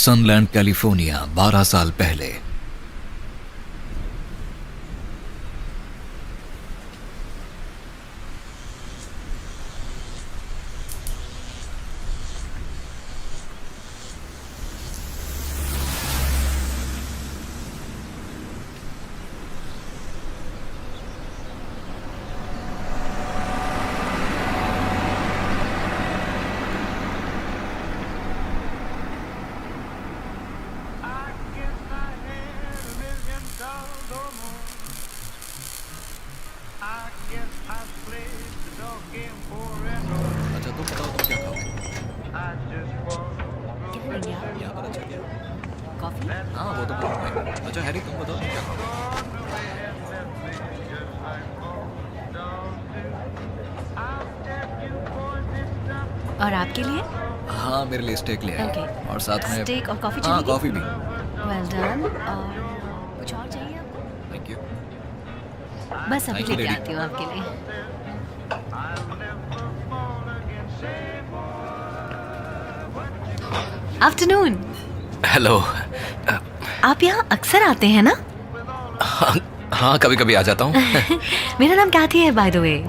सनलैंड California 12 साल पहले। अच्छा तुम बताओ तुम क्या खाओगे? क्या लेंगे आप? यहाँ पर अच्छा क्या? कॉफी? हाँ वो तो बनाऊंगा। अच्छा हैरी तुम बताओ तुम क्या खाओगे? और आपके लिए? हाँ मेरे लिए स्टेक ले आइए। ओके। और साथ में स्टेक और कॉफी हाँ चलेगी? कॉफी भी। Well done. और कुछ और चाहिए आपको? Thank you. बस अभी Thank you, लेके lady. आती हूँ आपके लिए। आफ्टरनून। हेलो। आप यहाँ अक्सर आते हैं ना? हाँ हाँ कभी कभी आ जाता हूँ। मेरा नाम कैथी है बाय द वे।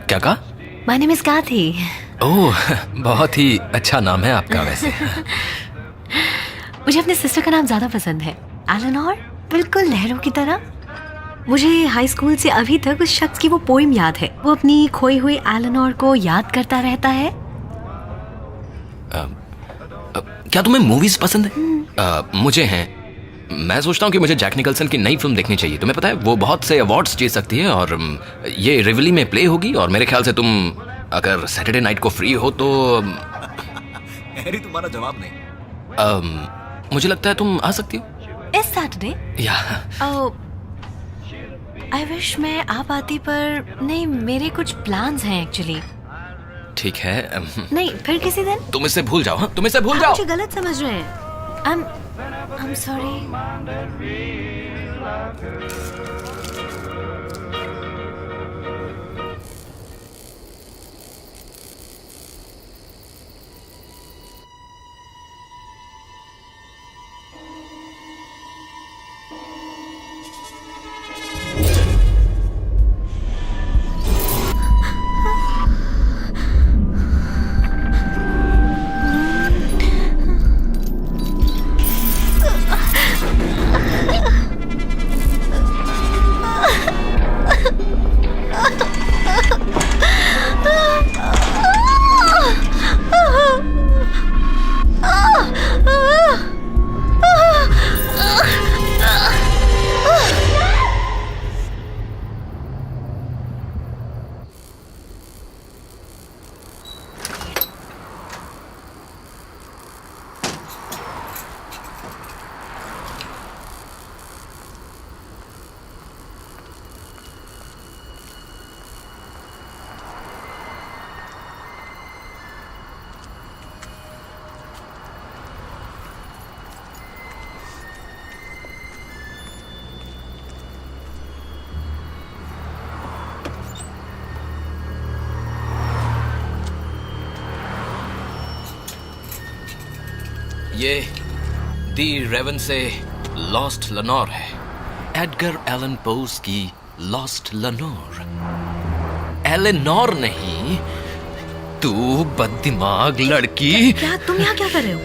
क्या कहा? माय नेम इज कैथी। ओह बहुत ही अच्छा नाम है आपका वैसे। मुझे अपने सिस्टर का नाम ज्यादा पसंद है, एलेनोर, बिल्कुल लहरों की तरह। मुझे हाई स्कूल से अभी तक उस शख्स की वो पोइम याद है। वो अपनी खोई हुई एलेनोर को याद करता रहता है। क्या तुम्हें मूवीज पसंद है? मुझे हैं। मैं सोचता हूँ कि मुझे जैक निकल्सन की नई फिल्म देखनी चाहिए। तुम्हें पता है वो बहुत से अवार्ड्स जीत सकती है और ये रिवली में प्ले होगी। और मेरे ख्याल से तुम अगर सैटरडे नाइट को फ्री हो तो हैरी तुम्हारा जवाब नहीं। मुझे लगता है तुम आ सकती हो। इस सैटरडे? या आई विश मैं आ पाती, पर नहीं, मेरे कुछ प्लान्स हैं एक्चुअली। ठीक है। नहीं, फिर किसी दिन। तुम इसे भूल जाओ। हाँ तुम इसे भूल आप जाओ। मुझे गलत समझ रहे हैं। I'm sorry. ये दी रेवन से लॉस्ट लेनोर है। एडगर एलन पोस की लॉस्ट लेनोर। एलेनोर नहीं, तू बददिमाग लड़की। क्या तुम यहाँ क्या कर रहे हो?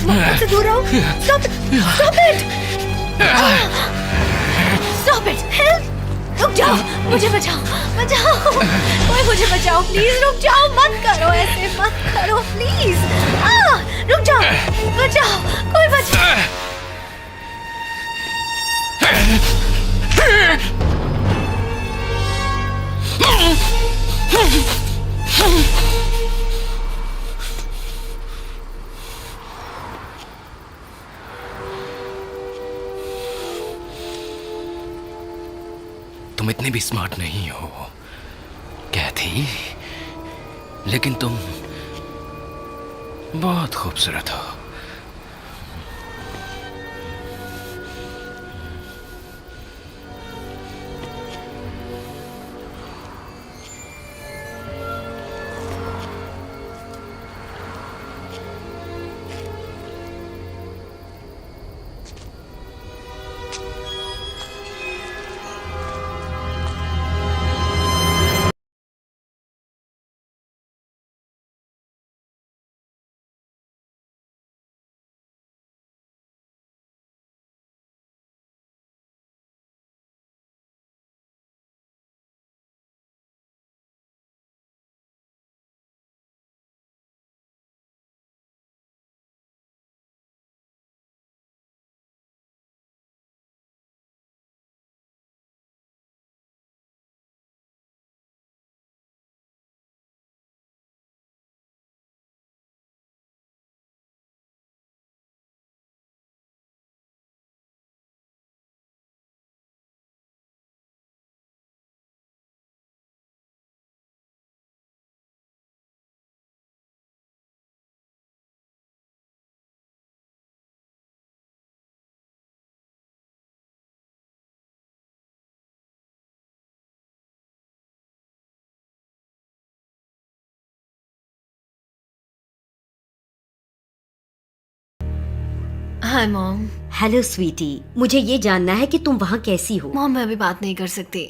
मुझसे दूर रहो। Stop it! Stop it! Stop it! Help! रुक जाओ, मुझे बचाओ, बचाओ, कोई मुझे बचाओ प्लीज। रुक जाओ, मत करो ऐसे, मत करो प्लीज। रुक जाओ, बचाओ, कोई बचाओ। तुम इतने भी स्मार्ट नहीं हो कैथी, लेकिन तुम बहुत खूबसूरत हो। Hi mom. हेलो स्वीटी, मुझे ये जानना है कि तुम वहाँ कैसी हो। मॉम मैं अभी बात नहीं कर सकती।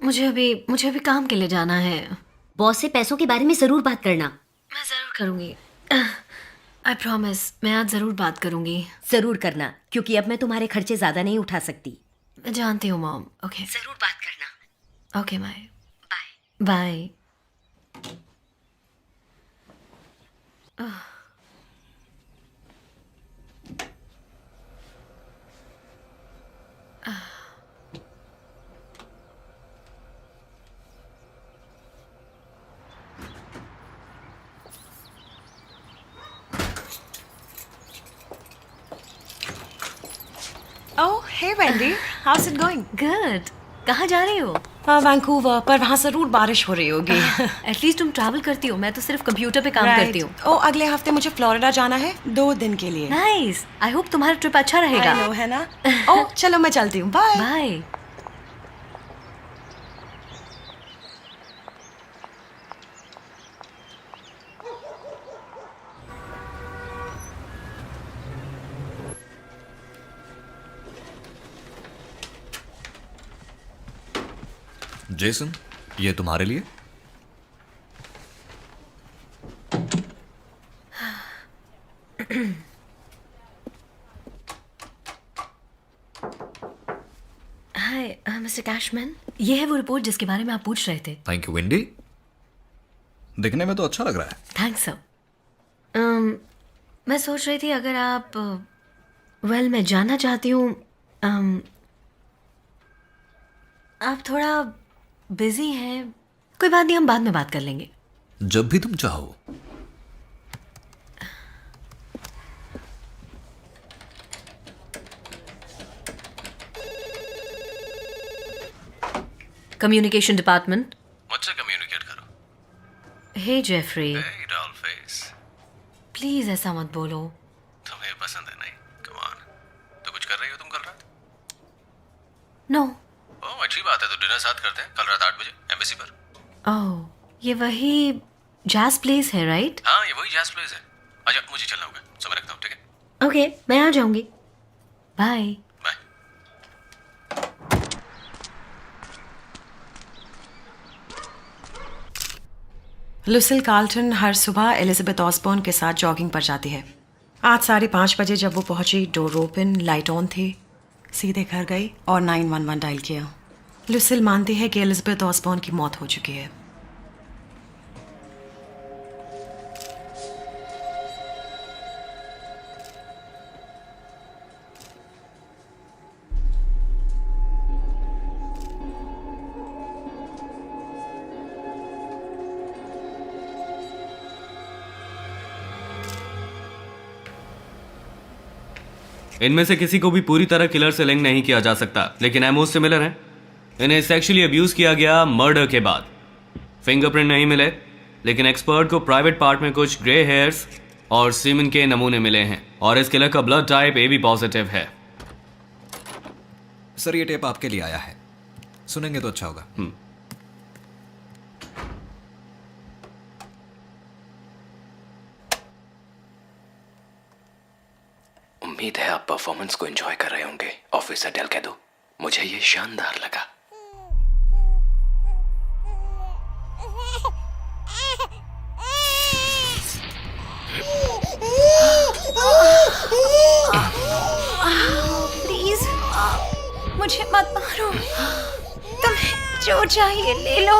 मुझे अभी काम के लिए जाना है। बॉस से पैसों के बारे में जरूर बात करना। मैं जरूर करूँगी। आई प्रॉमिस, मैं आज जरूर बात करूँगी। जरूर करना, क्योंकि अब मैं तुम्हारे खर्चे ज्यादा नहीं उठा सकती। मैं जानती हूँ मॉम। ओके जरूर बात करना। Okay bye bye. Bye. Oh, hey Wendy, how's it going? Good. कहाँ जा रही हो? वैंकूवर, पर वहाँ जरूर बारिश हो रही होगी। एटलीस्ट तुम ट्रैवल करती हो, मैं तो सिर्फ कंप्यूटर पे काम करती हूँ। ओ, अगले हफ्ते मुझे फ्लोरिडा जाना है 2 दिन के लिए। नाइस। आई होप तुम्हारा ट्रिप अच्छा रहेगा। I know, है ना? ओ, चलो मैं चलती हूँ। बाय। बाय। जेसन, ये तुम्हारे लिए। हाय मिस्टर कैशमैन, ये है वो रिपोर्ट जिसके बारे में आप पूछ रहे थे। थैंक यू विंडी, दिखने में तो अच्छा लग रहा है। Thanks sir. मैं सोच रही थी अगर आप मैं जानना चाहती हूँ, आप थोड़ा बिजी हैं। कोई बात नहीं, हम बाद में बात कर लेंगे। जब भी तुम चाहो। Communication department. मुझसे कम्युनिकेट करो। Hey Jeffrey, Hey, doll face. Please ऐसा मत बोलो। तुम्हें पसंद है नहीं? Come on. तो कुछ कर रही हो तुम कल रात? नो। ओह अच्छी बात है, तो डिनर साथ करते हैं कल रात 8 बजे एम्बेसी पर। ओह, ये वही जैज प्लेस है राइट? हाँ ये वही जैज प्लेस है। अच्छा मुझे चलना होगा, सो मैं रखता हूँ, ठीक है? ओके, मैं आ जाऊंगी। बाय। बाय। लुसिल कार्ल्टन हर सुबह एलिजाबेथ ऑसबॉर्न के साथ जॉगिंग पर जाती है। आज 5:30 बजे जब वो पहुंची, डोर ओपन, लाइट ऑन थी। सीधे घर गई और 911 डायल किया। लुसिल मानती है कि एलिजाबेथ ऑसबॉर्न की मौत हो चुकी है। इनमें से किसी को भी पूरी तरह किलर से लिंक नहीं किया जा सकता, लेकिन एमोस सिमिलर हैं। इन्हें सेक्सुअली अब्यूज किया गया मर्डर के बाद। फिंगरप्रिंट नहीं मिले, लेकिन एक्सपर्ट को प्राइवेट पार्ट में कुछ ग्रे हेयर्स, और सीमेन के नमूने मिले हैं और इस किलर का ब्लड टाइप AB पॉजिटिव है। सर ये टेप आपके लिए आया है, सुनेंगे तो अच्छा होगा। उम्मीद है आप परफॉर्मेंस को एंजॉय कर रहे होंगे ऑफिसर डेलकेडो। मुझे ये शानदार लगा। प्लीज मुझे मत मारो, तुम्हें जो चाहिए ले लो।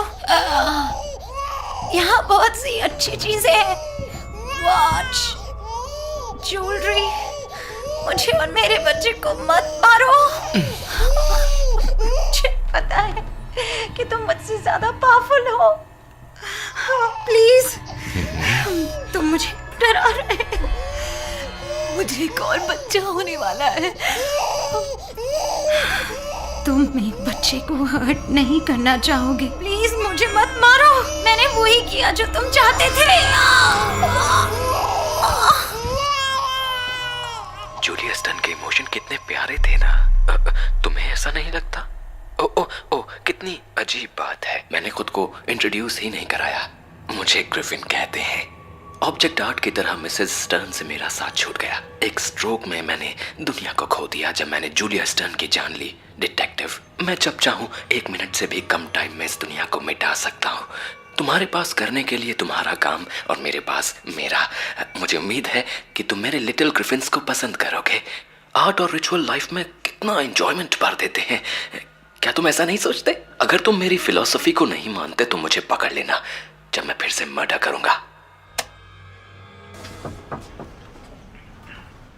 यहाँ बहुत सी अच्छी चीजें हैं, वॉच, ज्वेलरी। मुझे और मेरे बच्चे को मत मारो। मुझे पता है कि तुम मुझसे ज्यादा पावरफुल हो। प्लीज, तुम मुझे डरा रहे हो। मुझे एक और बच्चा होने वाला है। तुम एक बच्चे को हर्ट नहीं करना चाहोगे। प्लीज मुझे मत मारो। मैंने वही किया जो तुम चाहते थे। जूलिया स्टन के इमोशन कितने प्यारे थे ना। तुम्हें ऐसा नहीं लगता? ओ ओ ओ कितनी अजीब बात है, मैंने खुद को इंट्रोड्यूस ही नहीं कराया। मुझे ग्रिफिन कहते हैं। ऑब्जेक्ट आर्ट की तरह मिसेस स्टर्न से मेरा साथ छूट गया। एक स्ट्रोक में मैंने दुनिया को खो दिया जब मैंने जूलिया स्टर्न की जान ली। डिटेक्टिव, मैं जब चाहूँ 1 मिनट से भी कम टाइम में इस दुनिया को मिटा सकता हूँ। तुम्हारे पास करने के लिए तुम्हारा काम और मेरे पास मेरा। मुझे उम्मीद है कि तुम मेरे लिटिल ग्रिफिन्स को पसंद करोगे। आर्ट और रिचुअल लाइफ में कितना एंजॉयमेंट भर देते हैं। क्या तुम ऐसा नहीं सोचते? अगर तुम मेरी फिलॉसफी को नहीं मानते तो मुझे पकड़ लेना जब मैं फिर से मर्डर करूंगा।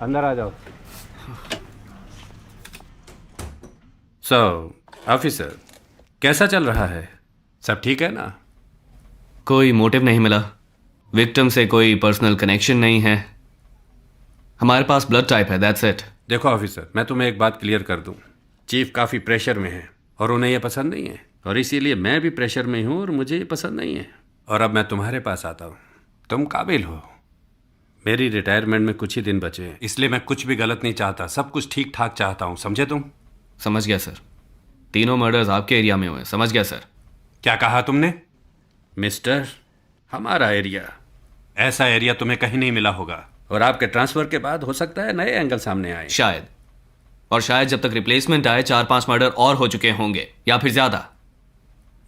अंदर आ जाओ। ऑफिसर, कैसा चल रहा है? सब ठीक है ना? कोई मोटिव नहीं मिला, विक्टिम से कोई पर्सनल कनेक्शन नहीं है, हमारे पास ब्लड टाइप है, दैट्स इट। देखो ऑफिसर, मैं तुम्हें एक बात क्लियर कर दूं। चीफ काफ़ी प्रेशर में है और उन्हें यह पसंद नहीं है, और इसीलिए मैं भी प्रेशर में हूं और मुझे ये पसंद नहीं है। और अब मैं तुम्हारे पास आता हूं। तुम काबिल हो। मेरी रिटायरमेंट में कुछ ही दिन बचे हैं, इसलिए मैं कुछ भी गलत नहीं चाहता, सब कुछ ठीक ठाक चाहता हूं। समझे तुम? समझ गया सर। तीनों मर्डर्स आपके एरिया में हुए। समझ गया सर। क्या कहा तुमने? मिस्टर, हमारा एरिया, ऐसा एरिया तुम्हें कहीं नहीं मिला होगा, और आपके ट्रांसफर के बाद हो सकता है नए एंगल सामने आए। शायद, और शायद जब तक रिप्लेसमेंट आए 4-5 मर्डर और हो चुके होंगे, या फिर ज्यादा।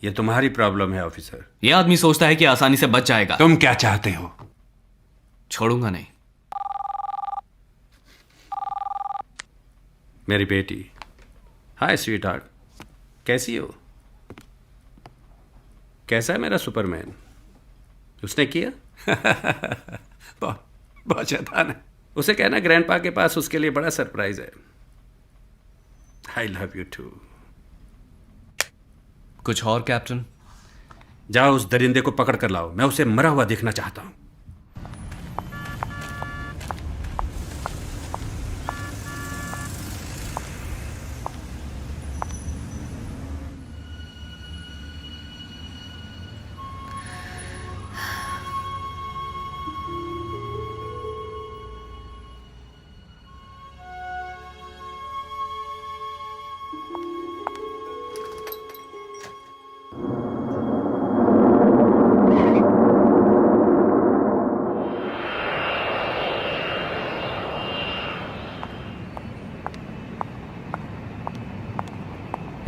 ये तुम्हारी प्रॉब्लम है ऑफिसर। यह आदमी सोचता है कि आसानी से बच जाएगा। तुम क्या चाहते हो? छोड़ूंगा नहीं। मेरी बेटी, हाय स्वीट हार्ट, कैसी हो? कैसा है मेरा सुपरमैन? उसने किया? बहुत शैतान है। उसे कहना ग्रैंडपा के पास उसके लिए बड़ा सरप्राइज है। I love you too. कुछ और कैप्टन? जाओ उस दरिंदे को पकड़ कर लाओ, मैं उसे मरा हुआ देखना चाहता हूं।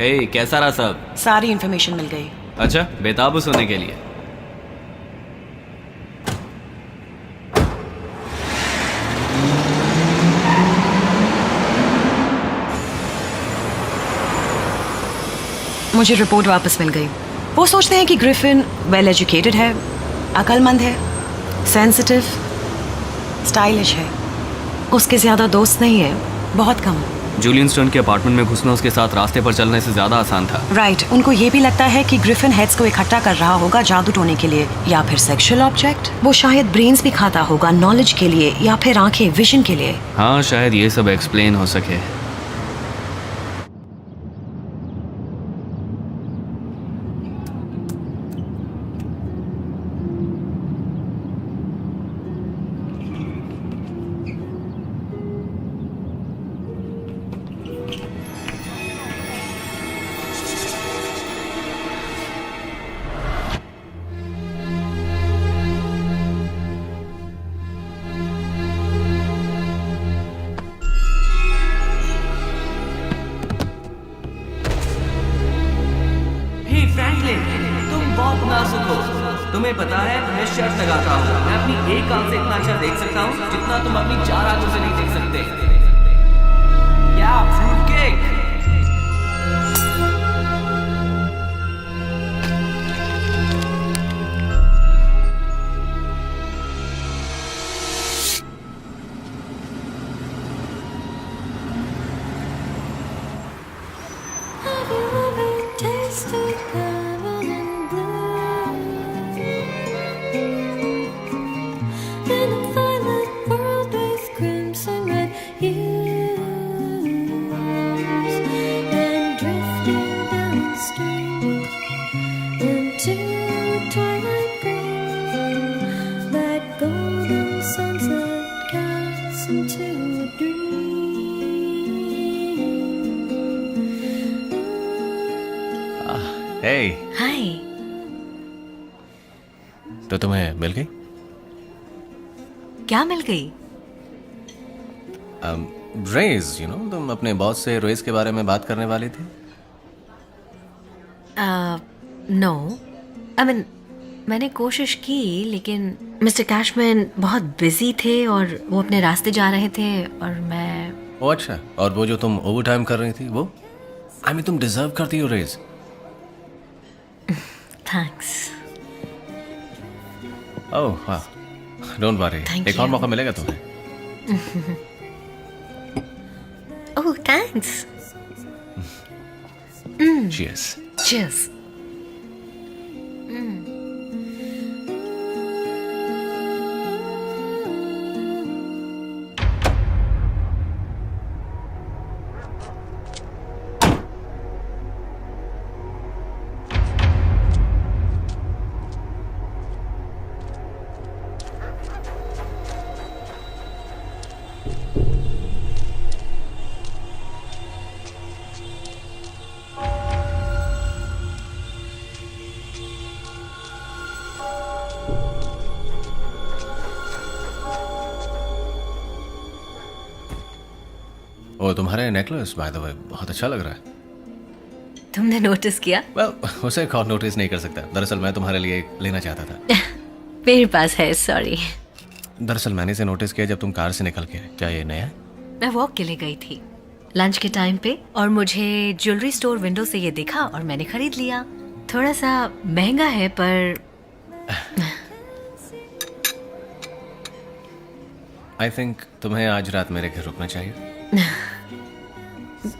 ए, कैसा रहा सब? सारी इन्फॉर्मेशन मिल गई। अच्छा, बेताब सोने के लिए। मुझे रिपोर्ट वापस मिल गई। वो सोचते हैं कि ग्रिफिन वेल एजुकेटेड है, अक्लमंद है, सेंसिटिव, स्टाइलिश है। उसके ज़्यादा दोस्त नहीं है, बहुत कम। जूलियन स्टर्न के अपार्टमेंट में घुसना उसके साथ रास्ते पर चलने से ज़्यादा आसान था। राइट, उनको ये भी लगता है कि ग्रिफिन हेड्स को इकट्ठा कर रहा होगा जादू टोने के लिए, या फिर सेक्सुअल ऑब्जेक्ट। वो शायद ब्रेन्स भी खाता होगा नॉलेज के लिए, या फिर आंखें विजन के लिए। हाँ, शायद ये सब एक्सप्लेन हो सके। तुम्हें पता है मैं शर्ट लगाता हूँ, मैं अपनी एक आंख से इतना अच्छा देख सकता हूँ जितना तुम अपनी 4 आंखों से नहीं देख सकते। क्या fruit cake? Have you ever tasted caramel blue? In a violet world with crimson red hues, and drifting downstream into twilight green, that golden sunset casts into a dream. Hey, Hi. तो तुम्हें मिल गई? क्या मिल गई? Raise, तुम अपने boss से raise के बारे में बात करने वाली थी। नो, आई मीन मैंने कोशिश की, लेकिन मिस्टर कैशमैन बहुत बिजी थे और वो अपने रास्ते जा रहे थे और मैं ओ अच्छा, और वो जो तुम ओवर टाइम कर रही थी वो, आई मीन तुम डिजर्व करती हो रेज। थैंक्स। ओह वाह, डोंट वरी, Thank एक और you. मौका मिलेगा तुम्हें। ओह थैंक्स। चीयर्स। चीयर्स। ओ तुम्हारे नेकलेस बाय द वे बहुत अच्छा लग रहा है। तुमने नोटिस किया? वेल, उसे कौन नोटिस नहीं कर सकता। दरअसल मैं तुम्हारे लिए एक लेना चाहता था। मेरे पास है, सॉरी। दरअसल मैंने इसे नोटिस किया जब तुम कार से निकल के आए। क्या ये नया है? मैं वॉक के लिए गई थी लंच के टाइम पे, और मुझे ज्वेलरी स्टोर विंडो से ये दिखा और मैंने खरीद लिया। थोड़ा सा महंगा है पर आई थिंक तुम्हें आज रात मेरे घर रुकना चाहिए।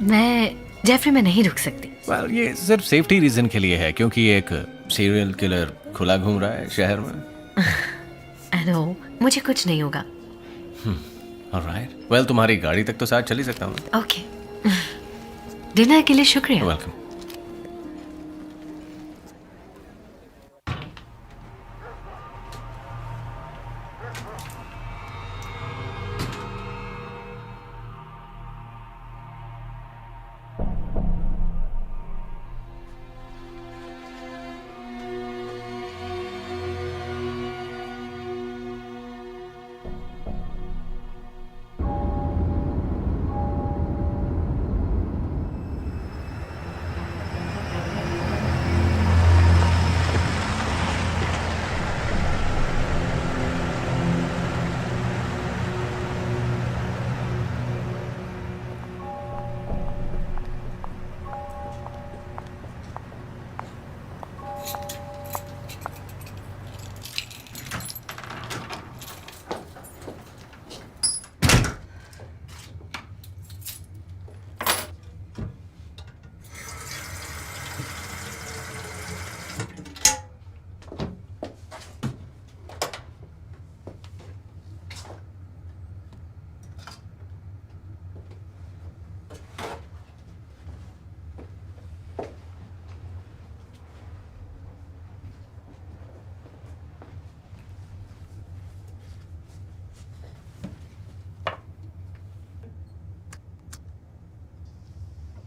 मैं जेफरी में नहीं रुक सकती। वेल, ये सिर्फ सेफ्टी रीजन के लिए है, क्योंकि एक सीरियल किलर खुला घूम रहा है शहर में। आई नो, मुझे कुछ नहीं होगा। ऑलराइट, वेल तुम्हारी गाड़ी तक तो साथ चल ही सकता हूँ। ओके। डिनर के लिए शुक्रिया। वेलकम।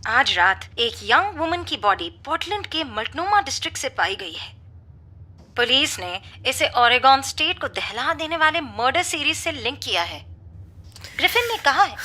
आज रात एक यंग वुमन की बॉडी पोर्टलैंड के मल्टनोमा डिस्ट्रिक्ट से पाई गई है। पुलिस ने इसे ओरेगॉन स्टेट को दहला देने वाले मर्डर सीरीज से लिंक किया है। ग्रिफिन ने कहा है।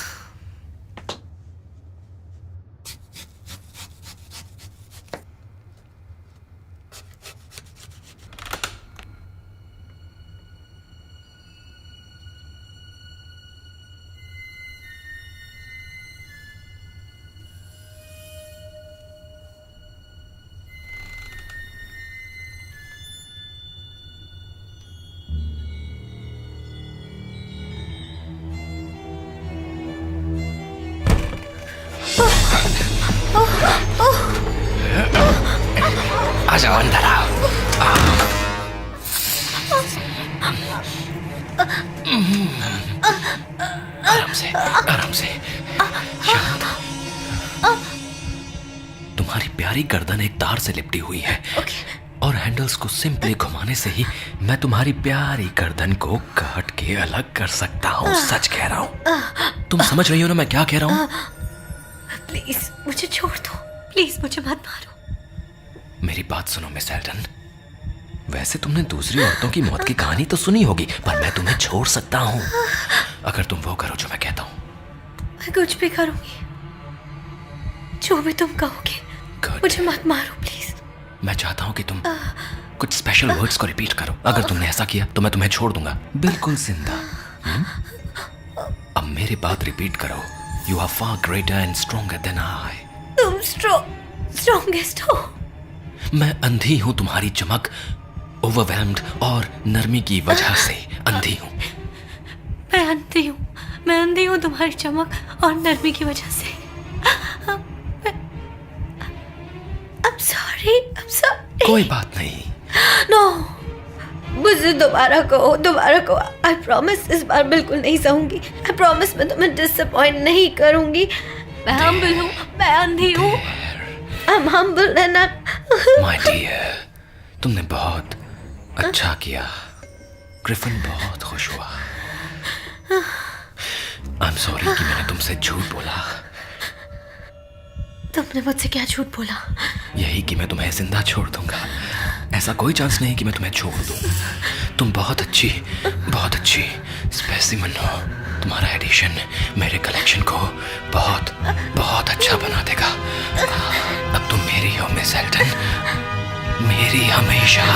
आ जाओ, अंदर आओ। आराम से, आराम से। शांत। तुम्हारी प्यारी गर्दन एक तार से लिपटी हुई है और हैंडल्स को सिंपली घुमाने से ही मैं तुम्हारी प्यारी गर्दन को काट के अलग कर सकता हूँ। सच कह रहा हूँ। तुम समझ रही हो ना मैं क्या कह रहा हूँ? प्लीज मुझे छोड़ दो, प्लीज मुझे मत मारो। मेरी बात सुनो मिस एल्टन। वैसे तुमने दूसरी औरतों की मौत की कहानी तो सुनी होगी, पर मैं तुम्हें छोड़ सकता हूँ अगर तुम वो करो जो मैं कहता हूँ। मैं कुछ भी करूंगी, जो भी तुम कहोगे। Good. मुझे मत मारो प्लीज। मैं चाहता हूँ कि तुम कुछ स्पेशल वर्ड्स को रिपीट करो। अगर तुमने ऐसा किया तो मैं तुम्हें छोड़ दूंगा, बिल्कुल जिंदा। अब मेरी बात रिपीट करो। You are far greater and stronger than I. तुम स्ट्रॉन्गेस्ट हो। मैं अंधी हूँ तुम्हारी चमक, ओवरवेल्म्ड और नरमी की वजह से अंधी हूँ। मैं अंधी हूँ तुम्हारी चमक और नरमी की वजह से। I'm sorry. कोई बात नहीं। No, मुझे दोबारा कहो। I promise इस बार बिल्कुल नहीं सहूंगी। I promise मैं तुम्हें डिसअपॉइंट नहीं करूंगी। मैं हम्बल हूँ, मैं अंधी हूँ। I'm humble and My dear, तुमने बहुत अच्छा किया। ग्रिफिन बहुत खुश हुआ। I'm sorry कि मैंने तुमसे झूठ बोला। तुमने मुझसे क्या झूठ बोला? यही कि मैं तुम्हें जिंदा छोड़ दूंगा। ऐसा कोई चांस नहीं कि मैं तुम्हें छोड़ दूं। तुम बहुत अच्छी स्पेसिमन हो। तुम्हारा एडिशन मेरे कलेक्शन को बहुत अच्छा बना देगा। अब तुम मेरी हो मिस एल्टन, मेरी हमेशा।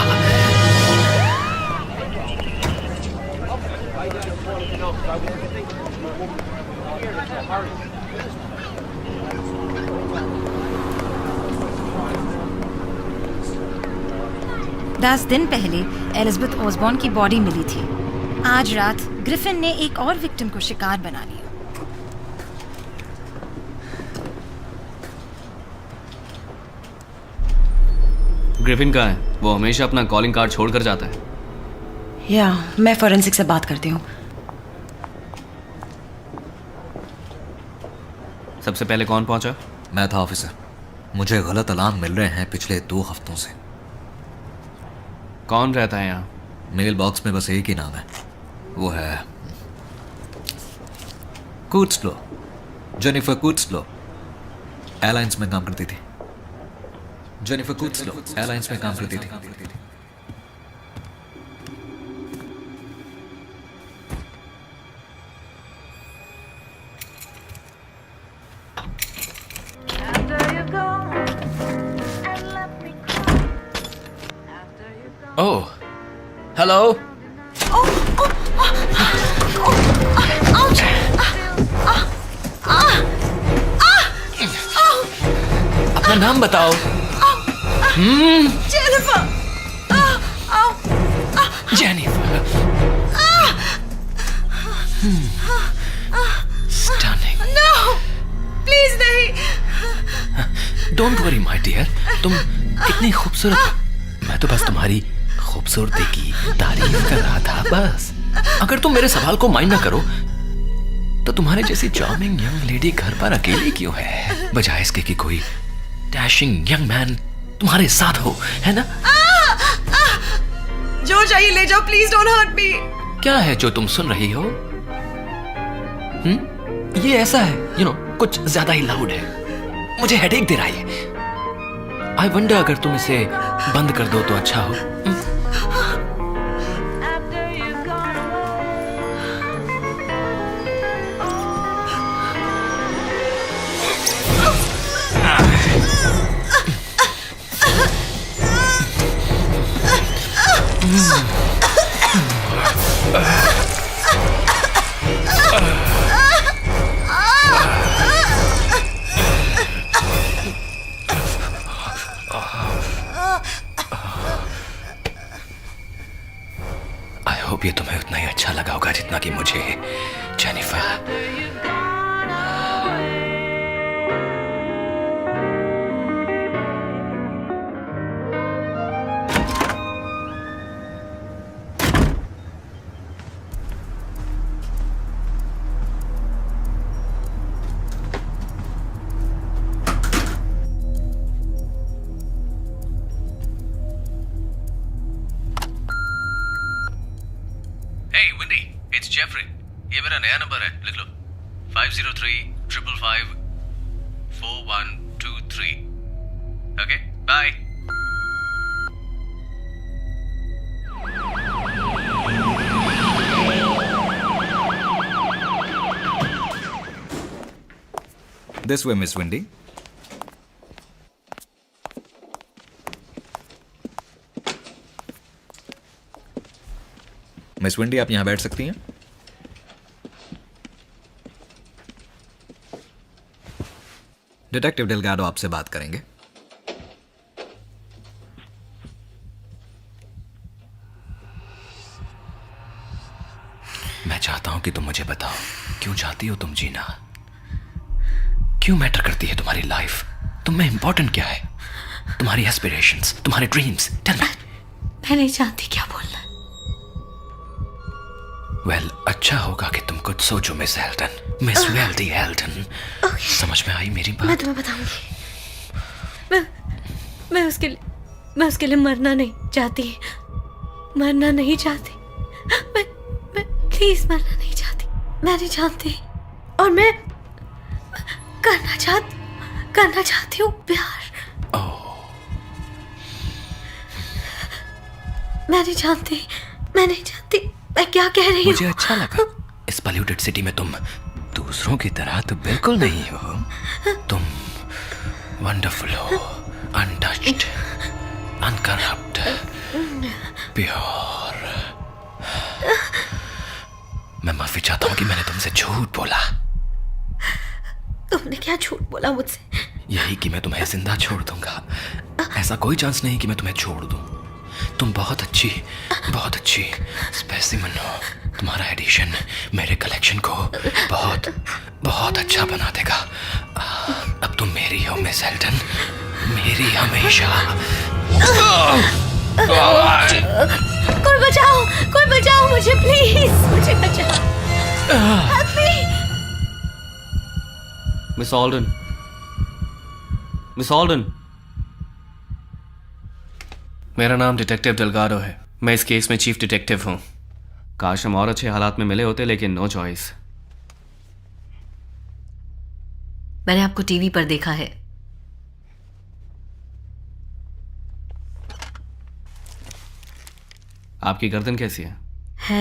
दस दिन पहले एलिजाबेथ ऑसबॉर्न की बॉडी मिली थी। आज रात ग्रिफिन ने एक और विक्टिम को शिकार बना लिया। ग्रिफिन कहाँ है? वो हमेशा अपना कॉलिंग कार्ड छोड़ कर जाता है। या मैं फोरेंसिक से बात करती हूँ। सबसे पहले कौन पहुंचा? मैं था ऑफिसर। मुझे गलत अलार्म मिल रहे हैं पिछले 2 हफ्तों से। कौन रहता है यहाँ? मेल बॉक्स में बस एक ही नाम है, वो है कूट्सलो। जेनिफर कूट्सलो एयरलाइंस में काम करती थी। जेनिफर कूट्सलो एयरलाइंस में काम करती थी। Oh, hello. अपना नाम बताओ। Jennifer. Jennifer. Stunning. No, please नहीं। डोंट वरी माय डियर, तुम कितनी खूबसूरत हो। मैं तो बस तुम्हारी खूबसूरती की तारीफ कर रहा था बस। अगर तुम मेरे सवाल को माइंड ना करो तो तुम्हारे जैसी चार्मिंग यंग लेडी घर पर अकेली क्यों है, बजाय इसके कि कोई डैशिंग यंग मैन तुम्हारे साथ हो, है ना? जो चाहिए ले जाओ, प्लीज डोंट हर्ट मी। क्या है जो तुम सुन रही हो? ये ऐसा है, कुछ ज्यादा ही लाउड है। मुझे हेडेक दे रहा है। आई वंडर अगर तुम इसे बंद कर दो तो अच्छा हो। आई होप ये तुम्हें उतना ही अच्छा लगा होगा जितना कि मुझे, जेनिफर। नंबर है, लिख लो 503-555-4123। Okay, bye. This way Miss Windy. Miss Windy, आप यहां बैठ सकती हैं। डिटेक्टिव डेलगाडो आपसे बात करेंगे। मैं चाहता हूं कि तुम मुझे बताओ, क्यों चाहती हो तुम जीना? क्यों मैटर करती है तुम्हारी लाइफ? तुम में इंपॉर्टेंट क्या है? तुम्हारी एस्पिरेशंस, तुम्हारे ड्रीम्स, टेल मी। मैं नहीं जानती क्या बोलना। वेल, अच्छा होगा कि तुम कुछ सोचो मिस एल्टन, मिस वेल्डी एल्टन। समझ में आई मेरी मैं बात? तुम्हें बताऊंगी। मैं उसके लिए मरना नहीं चाहती। मरना नहीं चाहती। मैं प्लीज मरना नहीं चाहती। मैं नहीं चाहती। और मैं करना चाहती हूँ प्यार। मैं नहीं जानती। मैं क्या कह रही हूँ? मुझे अच्छा लगा। इस पॉल्यूटेड सिटी में तुम दूसरों की तरह तो बिल्कुल नहीं हो। तुम वंडरफुल हो, अनटच्ड, अनकरप्ट, प्योर। मैं माफी चाहता हूँ कि मैंने तुमसे झूठ बोला। तुमने क्या झूठ बोला मुझसे? यही कि मैं तुम्हें जिंदा छोड़ दूंगा। ऐसा कोई चांस नहीं कि मैं तुम्हें छोड़ दूं। तुम बहुत अच्छी स्पेसिमन हो। तुम्हारा एडिशन मेरे कलेक्शन को बहुत बहुत अच्छा बना देगा। अब तुम मेरी हो मिस एल्टन, मेरी हमेशा। कोई बचाओ मुझे, प्लीज मुझे बचाओ। Help me! मिस ऑल्डन, मेरा नाम डिटेक्टिव डेलगाडो है। मैं इस केस में चीफ डिटेक्टिव हूँ। काश हम और अच्छे हालात में मिले होते, लेकिन नो चॉइस। मैंने आपको टीवी पर देखा है। आपकी गर्दन कैसी है?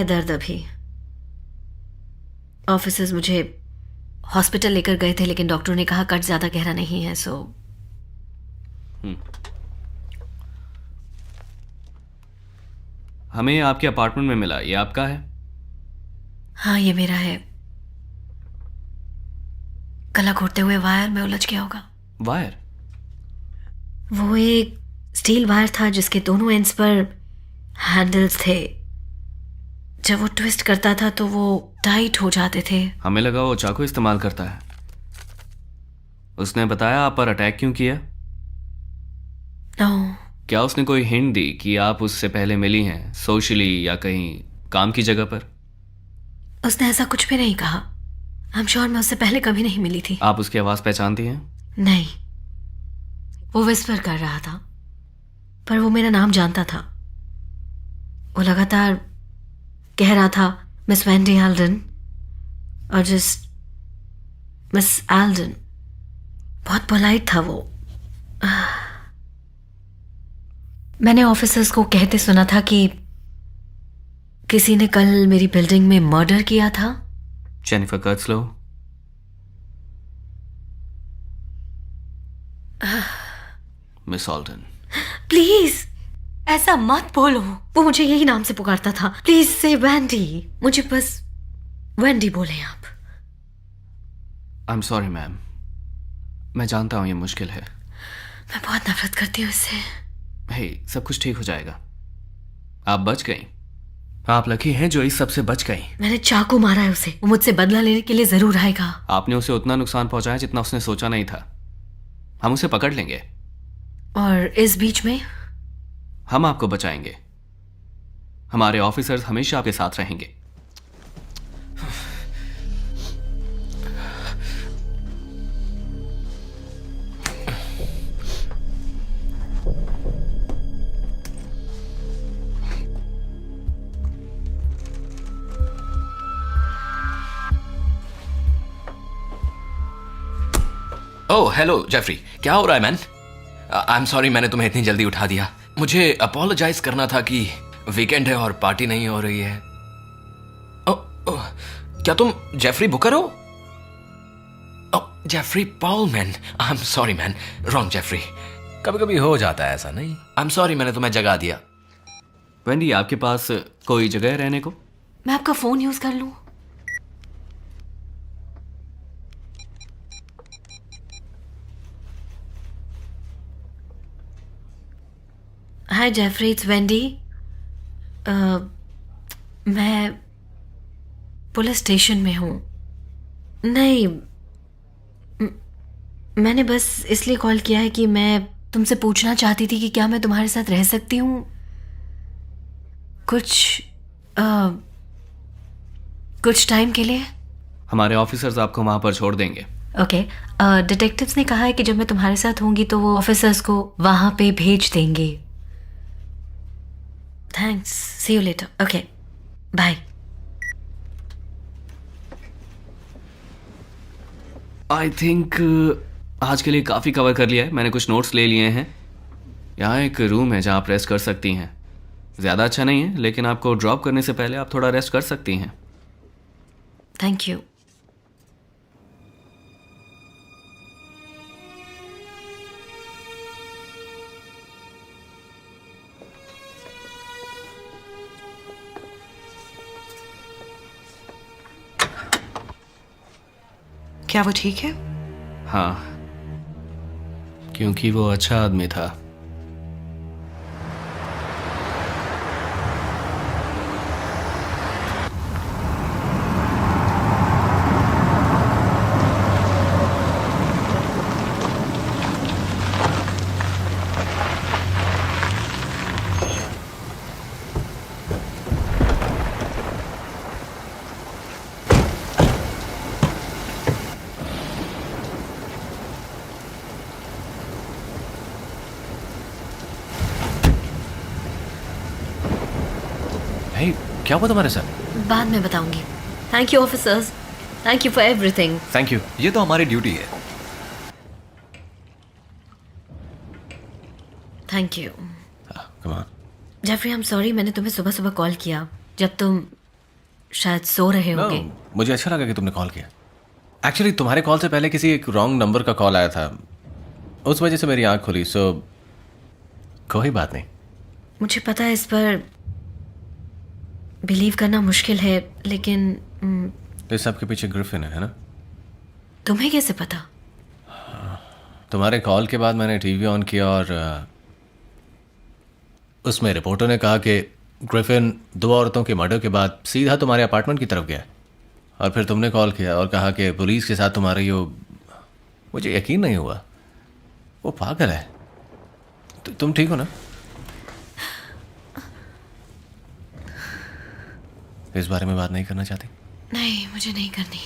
दर्द अभी। ऑफिसर्स मुझे हॉस्पिटल लेकर गए थे, लेकिन डॉक्टर ने कहा कट ज्यादा गहरा नहीं है, सो हमें आपके अपार्टमेंट में मिला। ये आपका है? हाँ, ये मेरा है। गला घोटते हुए वायर में उलझ गया होगा। वायर? वो एक स्टील वायर था जिसके दोनों एंड्स पर हैंडल्स थे। जब वो ट्विस्ट करता था तो वो टाइट हो जाते थे। हमें लगा वो चाकू इस्तेमाल करता है। उसने बताया आप पर अटैक क्यों किया? नो। क्या उसने कोई हिंट दी कि आप उससे पहले मिली हैं, सोशली या कहीं काम की जगह पर? उसने ऐसा कुछ भी नहीं कहा। आई एम श्योर मैं उससे पहले कभी नहीं मिली थी। आप उसकी आवाज पहचानती हैं? नहीं, वो विस्पर कर रहा था, पर वो मेरा नाम जानता था। वो लगातार कह रहा था मिस वेंडी एल्डन और जस्ट मिस एल्डन। बहुत पोलाइट था वो। मैंने ऑफिसर्स को कहते सुना था कि किसी ने कल मेरी बिल्डिंग में मर्डर किया था। जेनिफर कर्ट्सलो? मिस ऑल्टन, प्लीज ऐसा मत बोलो। वो मुझे यही नाम से पुकारता था। प्लीज से वेंडी। मुझे बस वेंडी बोले आप। आई एम सॉरी मैम, मैं जानता हूं ये मुश्किल है। मैं बहुत नफरत करती हूँ इससे। हे, सब कुछ ठीक हो जाएगा। आप बच गई। आप लकी हैं जो इस सब से बच गई। मैंने चाकू मारा है उसे। वो मुझसे बदला लेने के लिए जरूर आएगा। आपने उसे उतना नुकसान पहुंचाया जितना उसने सोचा नहीं था। हम उसे पकड़ लेंगे और इस बीच में हम आपको बचाएंगे। हमारे ऑफिसर्स हमेशा आपके साथ रहेंगे। ओह हेलो जेफरी, क्या हो रहा है मैन? आई एम सॉरी मैंने तुम्हें इतनी जल्दी उठा दिया। मुझे अपोलोजाइज करना था कि वीकेंड है और पार्टी नहीं हो रही है। ओह, क्या तुम जेफरी बुकर हो? Oh, Jeffrey Paul man, I am sorry man, wrong Jeffrey. कभी कभी हो जाता है ऐसा, नहीं? आई एम सॉरी मैंने तुम्हें जगा दिया। वेंडी, आपके पास कोई जगह है रहने को? मैं आपका फोन यूज कर लूं? हाय जेफरी, इट्स वेंडी। मैं पुलिस स्टेशन में हूँ। नहीं, मैंने बस इसलिए कॉल किया है कि मैं तुमसे पूछना चाहती थी कि क्या मैं तुम्हारे साथ रह सकती हूँ कुछ टाइम के लिए? हमारे ऑफिसर्स आपको वहां पर छोड़ देंगे। ओके, डिटेक्टिव्स ने कहा है कि जब मैं तुम्हारे साथ होंगी तो वो ऑफिसर्स को वहां पे भेज देंगे। Thanks, see you later. Okay, bye. I think आज के लिए काफ़ी कवर कर लिया है। मैंने कुछ नोट्स ले लिए हैं। यहाँ एक रूम है जहाँ आप रेस्ट कर सकती हैं। ज़्यादा अच्छा नहीं है, लेकिन आपको ड्रॉप करने से पहले आप थोड़ा रेस्ट कर सकती हैं। Thank you. क्या वो ठीक है? हाँ, क्योंकि वो अच्छा आदमी था। भाई, क्या हुआ तुम्हारे साथ? बाद में बताऊंगी। Thank you officers, thank you for everything. Thank you. ये तो हमारी ड्यूटी है। Thank you. Come on. Jeffrey, I am sorry मैंने तुम्हें सुबह सुबह कॉल किया जब तुम शायद सो रहे होंगे। मुझे अच्छा लगा कि तुमने कॉल किया। एक्चुअली तुम्हारे कॉल से पहले किसी एक रॉन्ग नंबर का कॉल आया था, उस वजह से मेरी आंख खुली। सो कोई बात नहीं। मुझे पता है इस पर बिलीव करना मुश्किल है, लेकिन तो इस सब के पीछे ग्रिफिन है ना? तुम्हें कैसे पता? तुम्हारे कॉल के बाद मैंने टीवी ऑन किया और उसमें रिपोर्टर ने कहा कि ग्रिफिन 2 औरतों के मर्डर के बाद सीधा तुम्हारे अपार्टमेंट की तरफ गया। और फिर तुमने कॉल किया और कहा कि पुलिस के साथ तुम्हारी मुझे यकीन नहीं हुआ। वो पागल है। तुम ठीक हो ना? इस बारे में बात नहीं करना चाहती? नहीं, मुझे नहीं करनी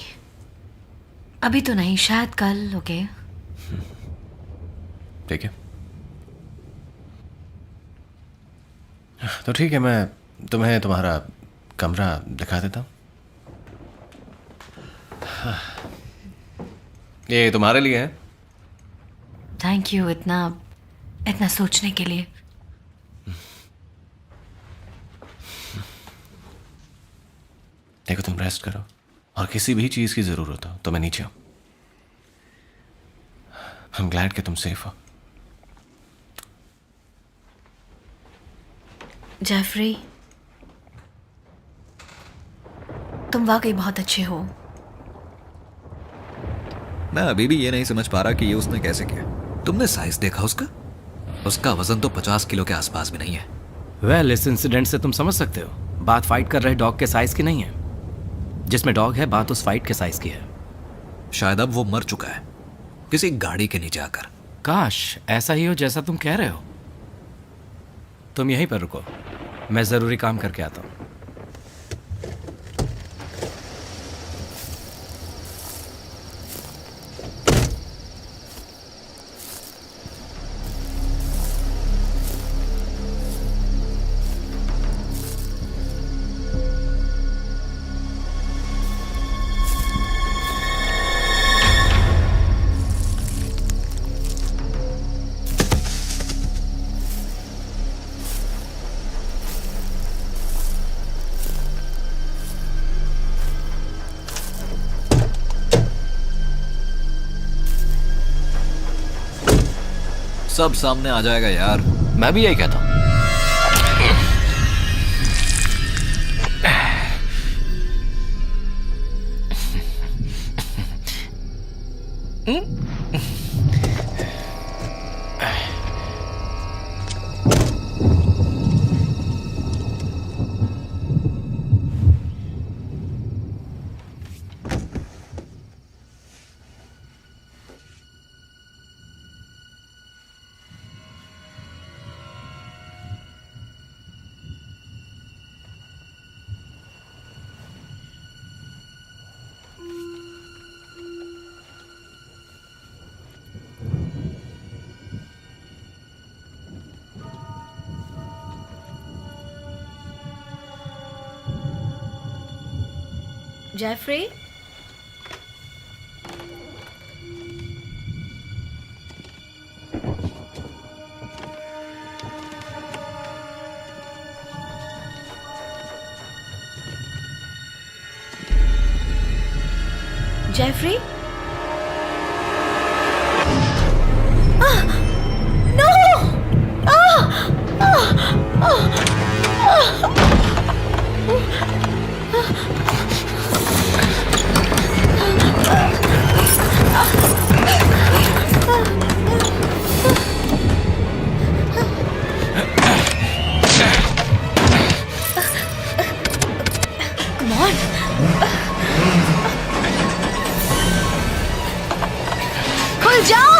अभी तो नहीं, शायद कल। ओके ठीक है, तो ठीक है, मैं तुम्हें तुम्हारा कमरा दिखा देता हूँ। ये तुम्हारे लिए है। थैंक यू इतना सोचने के लिए। देखो, तुम रेस्ट करो और किसी भी चीज़ की ज़रूरत हो तो मैं नीचे हूँ। I'm glad कि तुम सेफ हो। जेफरी, तुम वाकई बहुत अच्छे हो। मैं अभी भी ये नहीं समझ पा रहा कि ये उसने कैसे किया। तुमने साइज देखा उसका वजन तो 50 किलो के आसपास भी नहीं है। वेल, इस इंसिडेंट से तुम समझ सकते हो, बात फाइट कर रहे डॉग के साइज की नहीं है। जिसमें डॉग है, बात उस फाइट के साइज की है। शायद अब वो मर चुका है किसी गाड़ी के नीचे आकर। काश ऐसा ही हो जैसा तुम कह रहे हो। तुम यहीं पर रुको, मैं जरूरी काम करके आता हूँ। सब सामने आ जाएगा यार। मैं भी यही कहता हूँ। Jeffrey, Jeffrey, no! Come on. खुल जाओ!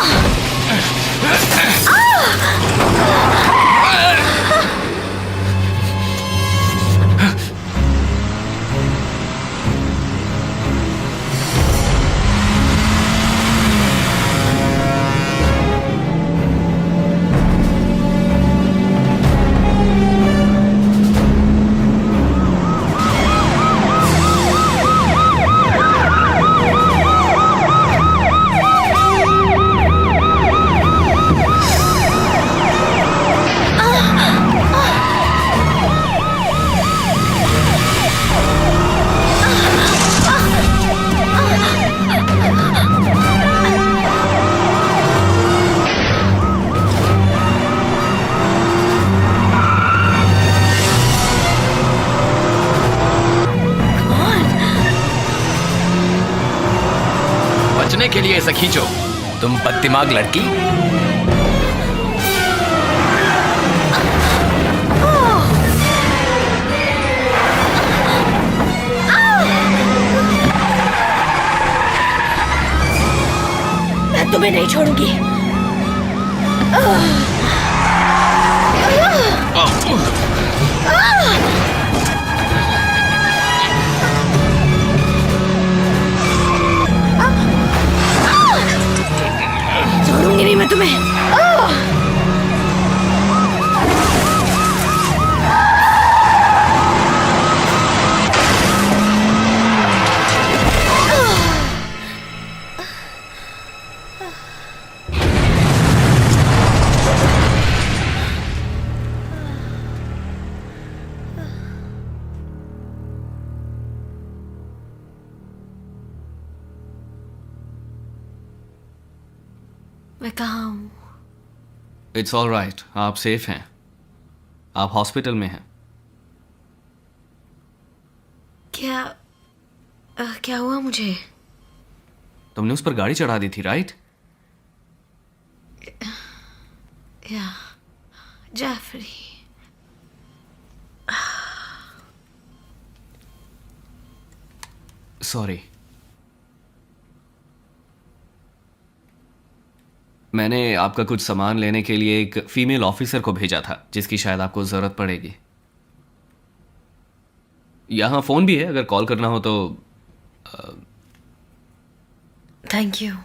बचने के लिए ऐसा खींचो, तुम बददिमाग लड़की। मैं तुम्हें नहीं छोड़ूंगी। छोड़ूंगी नहीं मैं तुम्हें। मैं कहाँ हूँ? इट्स ऑल राइट, आप सेफ हैं। आप हॉस्पिटल में हैं। क्या हुआ मुझे? तुमने उस पर गाड़ी चढ़ा दी थी, राइट? या जेफरी, सॉरी। मैंने आपका कुछ सामान लेने के लिए एक फीमेल ऑफिसर को भेजा था जिसकी शायद आपको ज़रूरत पड़ेगी। यहाँ फ़ोन भी है, अगर कॉल करना हो तो। Thank you.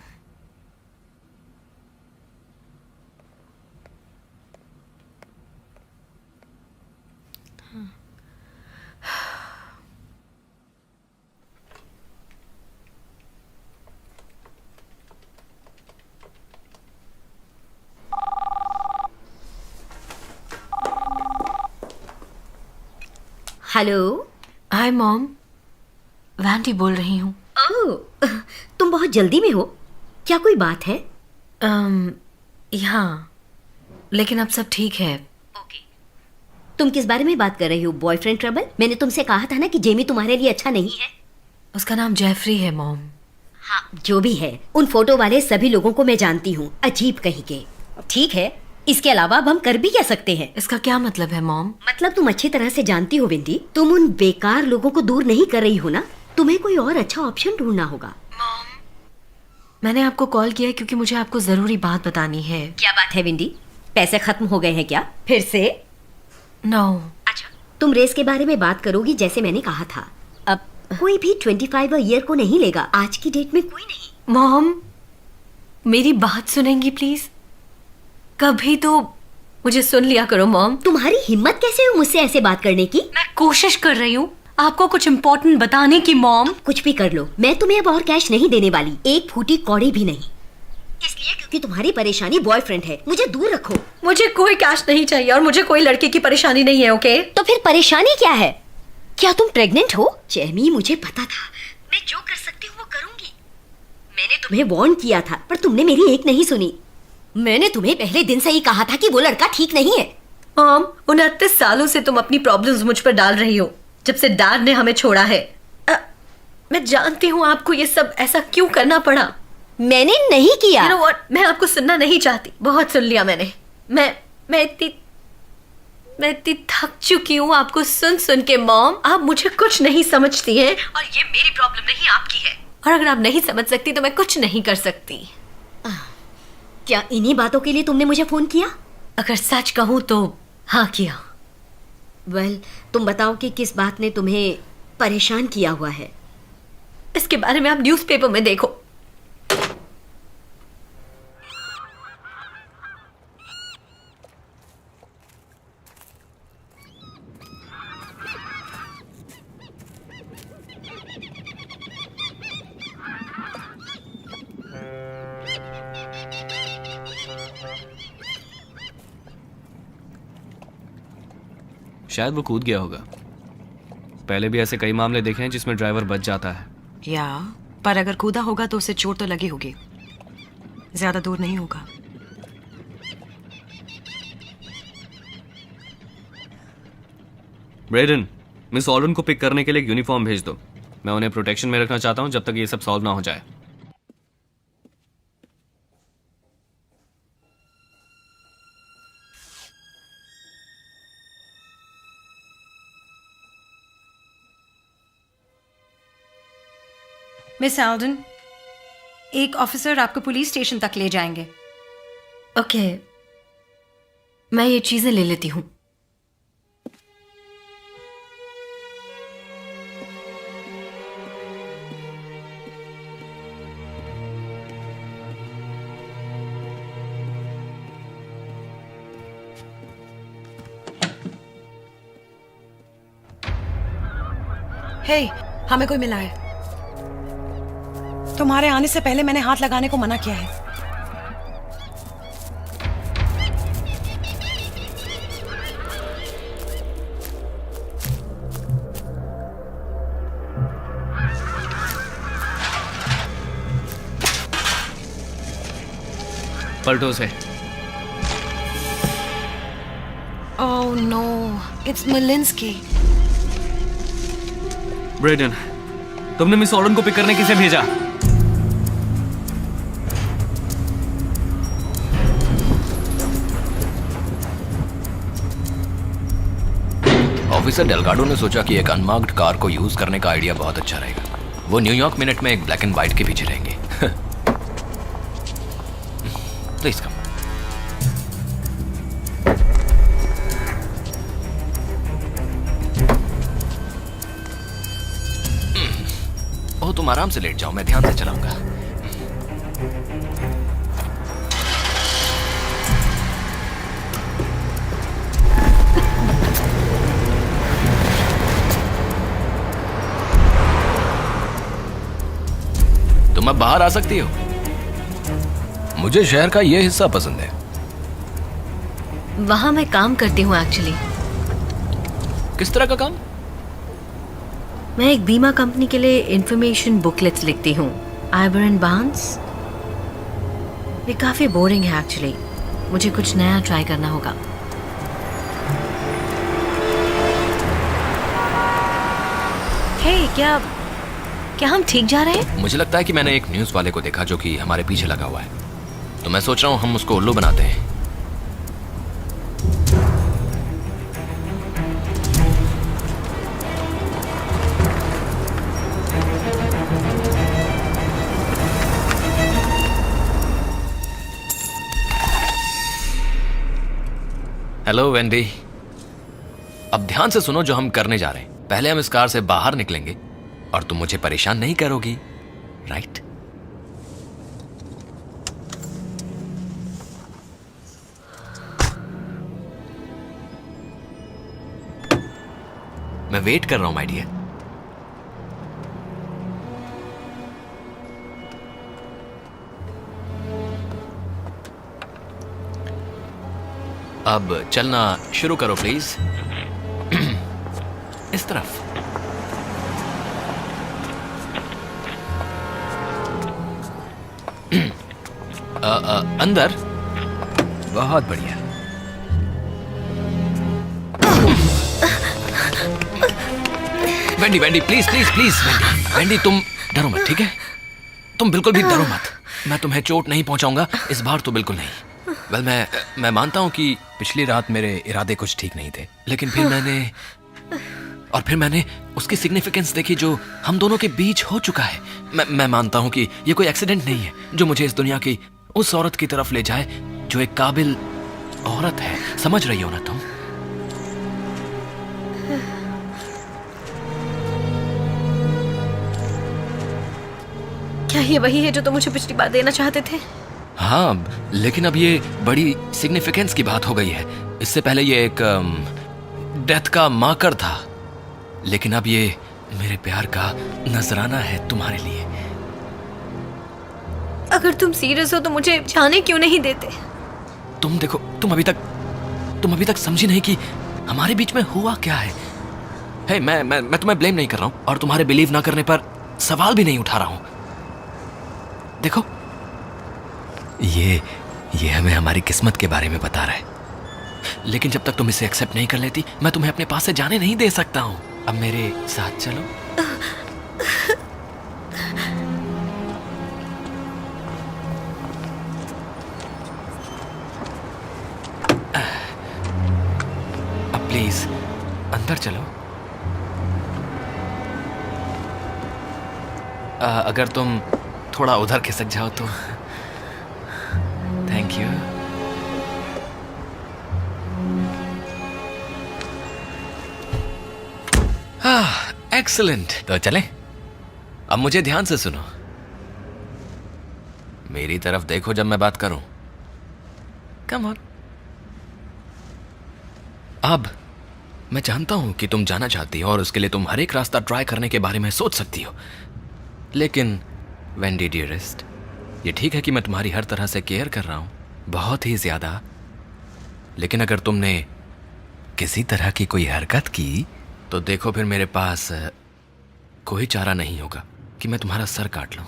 Hello. Hi mom, वैंटी बोल रही हूँ। ओह, तुम बहुत जल्दी में हो, क्या कोई बात है? यहाँ लेकिन अब सब ठीक है। तुम किस बारे में बात कर रही हो? Boyfriend trouble? मैंने तुमसे कहा था ना कि जेमी तुम्हारे लिए अच्छा नहीं है। उसका नाम जेफरी है मॉम। हाँ, जो भी है, उन फोटो वाले सभी लोगों को मैं जानती हूँ, अजीब कहीं के। ठीक है, इसके अलावा अब हम कर भी क्या सकते हैं? इसका क्या मतलब है मॉम? मतलब तुम अच्छी तरह से जानती हो बिंदी, तुम उन बेकार लोगों को दूर नहीं कर रही हो ना। तुम्हें कोई और अच्छा ऑप्शन ढूंढना होगा। मैंने आपको कॉल किया क्योंकि मुझे आपको जरूरी बात बतानी है। क्या बात है बिंदी? पैसे खत्म हो गए हैं क्या फिर से? नो। अच्छा, तुम रेस के बारे में बात करोगी जैसे मैंने कहा था। अब कोई भी 25 ईयर को नहीं लेगा, आज की डेट में कोई नहीं। मॉम, मेरी बात सुनेंगी प्लीज? कभी तो मुझे सुन लिया करो मॉम। तुम्हारी हिम्मत कैसे हुई मुझसे ऐसे बात करने की? मैं कोशिश कर रही हूँ आपको कुछ इम्पोर्टेंट बताने की मॉम। कुछ भी कर लो, मैं तुम्हें अब और कैश नहीं देने वाली, एक फूटी कौड़ी भी नहीं। इसलिए क्योंकि तुम्हारी परेशानी बॉयफ्रेंड है, मुझे दूर रखो। मुझे कोई कैश नहीं चाहिए और मुझे कोई लड़के की परेशानी नहीं है, ओके? तो फिर परेशानी क्या है? क्या तुम प्रेग्नेंट हो? जेमी, मुझे पता था, मैं जो कर सकती हूँ वो करूंगी। मैंने तुम्हें वार्न किया था, पर तुमने मेरी एक नहीं सुनी। मैंने तुम्हें पहले दिन से ही कहा था कि वो लड़का ठीक नहीं है। मॉम, 29 सालों से तुम अपनी प्रॉब्लम्स मुझ पर डाल रही हो, जब से डैड ने हमें छोड़ा है। मैं जानती हूँ आपको ये सब ऐसा क्यों करना पड़ा। मैंने नहीं किया। You know what? मैं आपको सुनना नहीं चाहती, बहुत सुन लिया मैंने। मैं इतनी थक चुकी हूँ आपको सुन सुन के मॉम। आप मुझे कुछ नहीं समझती हैं और ये मेरी प्रॉब्लम नहीं आपकी है। और अगर आप नहीं समझ सकती तो मैं कुछ नहीं कर सकती। क्या इन्हीं बातों के लिए तुमने मुझे फोन किया? अगर सच कहूँ तो हाँ किया। वेल, तुम बताओ कि किस बात ने तुम्हें परेशान किया हुआ है। इसके बारे में आप न्यूज़पेपर में देखो। शायद वो कूद गया होगा। पहले भी ऐसे कई मामले देखे हैं जिसमें ड्राइवर बच जाता है। या पर अगर कूदा होगा तो उसे चोट तो लगी होगी, ज्यादा दूर नहीं होगा। ब्रेडन, मिस ऑल्डन को पिक करने के लिए एक यूनिफॉर्म भेज दो। मैं उन्हें प्रोटेक्शन में रखना चाहता हूं जब तक ये सब सॉल्व ना हो जाए। मिस एल्डन, एक ऑफिसर आपको पुलिस स्टेशन तक ले जाएंगे। ओके, मैं ये चीजें ले लेती हूँ। हे, हमें कोई मिला है। तुम्हारे आने से पहले मैंने हाथ लगाने को मना किया है। पलटो से। Oh no, it's Milinski. Braden, तुमने मिस ऑल्डन को पिक करने किसे भेजा? ऑफिसर डेलगाडो ने सोचा कि एक अनमार्क्ड कार को यूज करने का आइडिया बहुत अच्छा रहेगा। वो न्यूयॉर्क मिनट में एक ब्लैक एंड व्हाइट के पीछे रहेंगे। Please come. ओह, तुम आराम से लेट जाओ, मैं ध्यान से चलाऊंगा। तुम अब बाहर आ सकती हो। मुझे शहर का यह हिस्सा पसंद है। वहां मैं काम करती हूँ एक्चुअली। किस तरह का काम? मैं एक बीमा कंपनी के लिए इंफॉर्मेशन बुकलेट्स लिखती हूँ। आइबर एंड बार्न्स। ये काफी बोरिंग है एक्चुअली, मुझे कुछ नया ट्राई करना होगा। हे, क्या हम ठीक जा रहे हैं? मुझे लगता है कि मैंने एक न्यूज़ वाले को देखा जो कि हमारे पीछे लगा हुआ है, तो मैं सोच रहा हूँ हम उसको उल्लू बनाते हैं। हेलो वेंडी, अब ध्यान से सुनो जो हम करने जा रहे हैं। पहले हम इस कार से बाहर निकलेंगे और तुम मुझे परेशान नहीं करोगी, राइट? मैं वेट कर रहा हूं माय डियर। अब चलना शुरू करो प्लीज। इस तरफ। अंदर। बहुत बढ़िया। Wendy Wendy please please please Wendy Wendy तुम डरो मत, ठीक है? तुम बिल्कुल भी डरो मत। मैं तुम्हें चोट नहीं पहुंचाऊंगा इस बार तो, बिल्कुल नहीं। वेल, मैं मानता हूं कि पिछली रात मेरे इरादे कुछ ठीक नहीं थे, लेकिन फिर मैंने उसकी सिग्निफिकेंस देखी जो हम दोनों के बीच हो चुका है। मैं मानता हूं कि ये कोई एक्सीडेंट नहीं है जो मुझे इस दुनिया की उस औरत की तरफ ले जाए जो एक काबिल औरत है। समझ रही हो ना तुम? क्या ये वही है जो तुम मुझे पिछली बार देना चाहते थे? हाँ, लेकिन अब ये बड़ी सिग्निफिकेंस की बात हो गई है। इससे पहले ये एक डेथ का मार्कर था, लेकिन अब ये मेरे प्यार का नजराना है तुम्हारे लिए। अगर तुम सीरियस हो तो मुझे जाने क्यों नहीं देते? तुम देखो, तुम अभी तक समझी नहीं कि हमारे बीच में हुआ क्या है। हे, मैं तुम्हें ब्लेम नहीं कर रहा हूं और तुम्हारे बिलीव ना करने पर सवाल भी नहीं उठा रहा हूं। देखो, ये हमें हमारी किस्मत के बारे में बता रहा है, लेकिन जब तक तुम इसे एक्सेप्ट नहीं कर लेती, मैं तुम्हें अपने पास से जाने नहीं दे सकता हूं। अब मेरे साथ चलो। अब प्लीज अंदर चलो। अगर तुम थोड़ा उधर खिसक जाओ तो। Thank you. एक्सीलेंट। तो चलें? अब मुझे ध्यान से सुनो, मेरी तरफ देखो जब मैं बात करूं। Come on. अब मैं जानता हूं कि तुम जाना चाहती हो और उसके लिए तुम हर एक रास्ता ट्राई करने के बारे में सोच सकती हो, लेकिन वेंडी डियरेस्ट, ये ठीक है कि मैं तुम्हारी हर तरह से केयर कर रहा हूं, बहुत ही ज्यादा, लेकिन अगर तुमने किसी तरह की कोई हरकत की तो देखो फिर मेरे पास कोई चारा नहीं होगा कि मैं तुम्हारा सर काट लूं।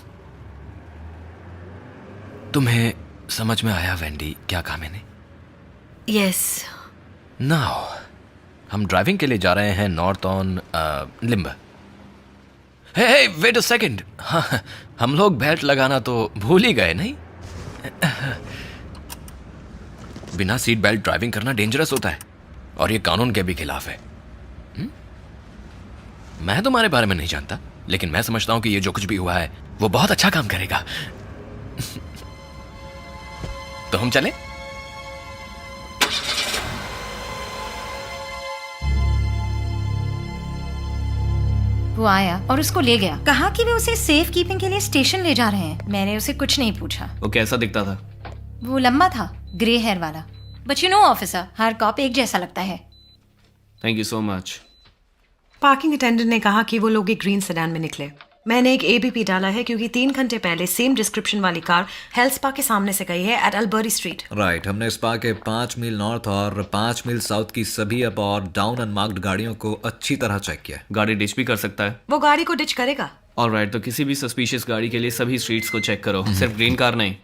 तुम्हें समझ में आया वेंडी क्या कहा मैंने? यस। नाउ हम ड्राइविंग के लिए जा रहे हैं north on limb. Hey wait a second. हाँ, हम लोग बेल्ट लगाना तो भूल ही गए नहीं? बिना सीट बेल्ट ड्राइविंग करना डेंजरस होता है और ये कानून के भी खिलाफ है। मैं तुम्हारे बारे में नहीं जानता, लेकिन मैं समझता हूं कि ये जो कुछ भी हुआ है वो बहुत अच्छा काम करेगा। तो हम चलें? वो आया और उसको ले गया। कहा कि वे उसे सेफ कीपिंग के लिए स्टेशन ले जा रहे हैं। मैंने उसे कुछ नहीं पूछा। वो कैसा दिखता था? वो लंबा था, ग्रे हेयर वाला। बट यू नो ऑफिसर, हर कॉप एक जैसा लगता है। Thank you so much. Parking attendant ने कहा कि वो लोग एक ग्रीन सेडान में निकले। मैंने एक एबीपी डाला है क्योंकि 3 घंटे पहले सेम डिस्क्रिप्शन वाली कार हेल्थ स्पा के सामने से गई है एट अल्बरी स्ट्रीट। राइट, हमने स्पा के 5 मील नॉर्थ और 5 मील साउथ की सभी अप और डाउन अनमार्क्ड गाड़ियों को अच्छी तरह चेक किया। गाड़ी डिच भी कर सकता है? वो गाड़ी को डिच करेगा। ऑलराइट, तो किसी भी सस्पिशियस गाड़ी के लिए सभी स्ट्रीट्स को चेक करो, सिर्फ ग्रीन कार नहीं।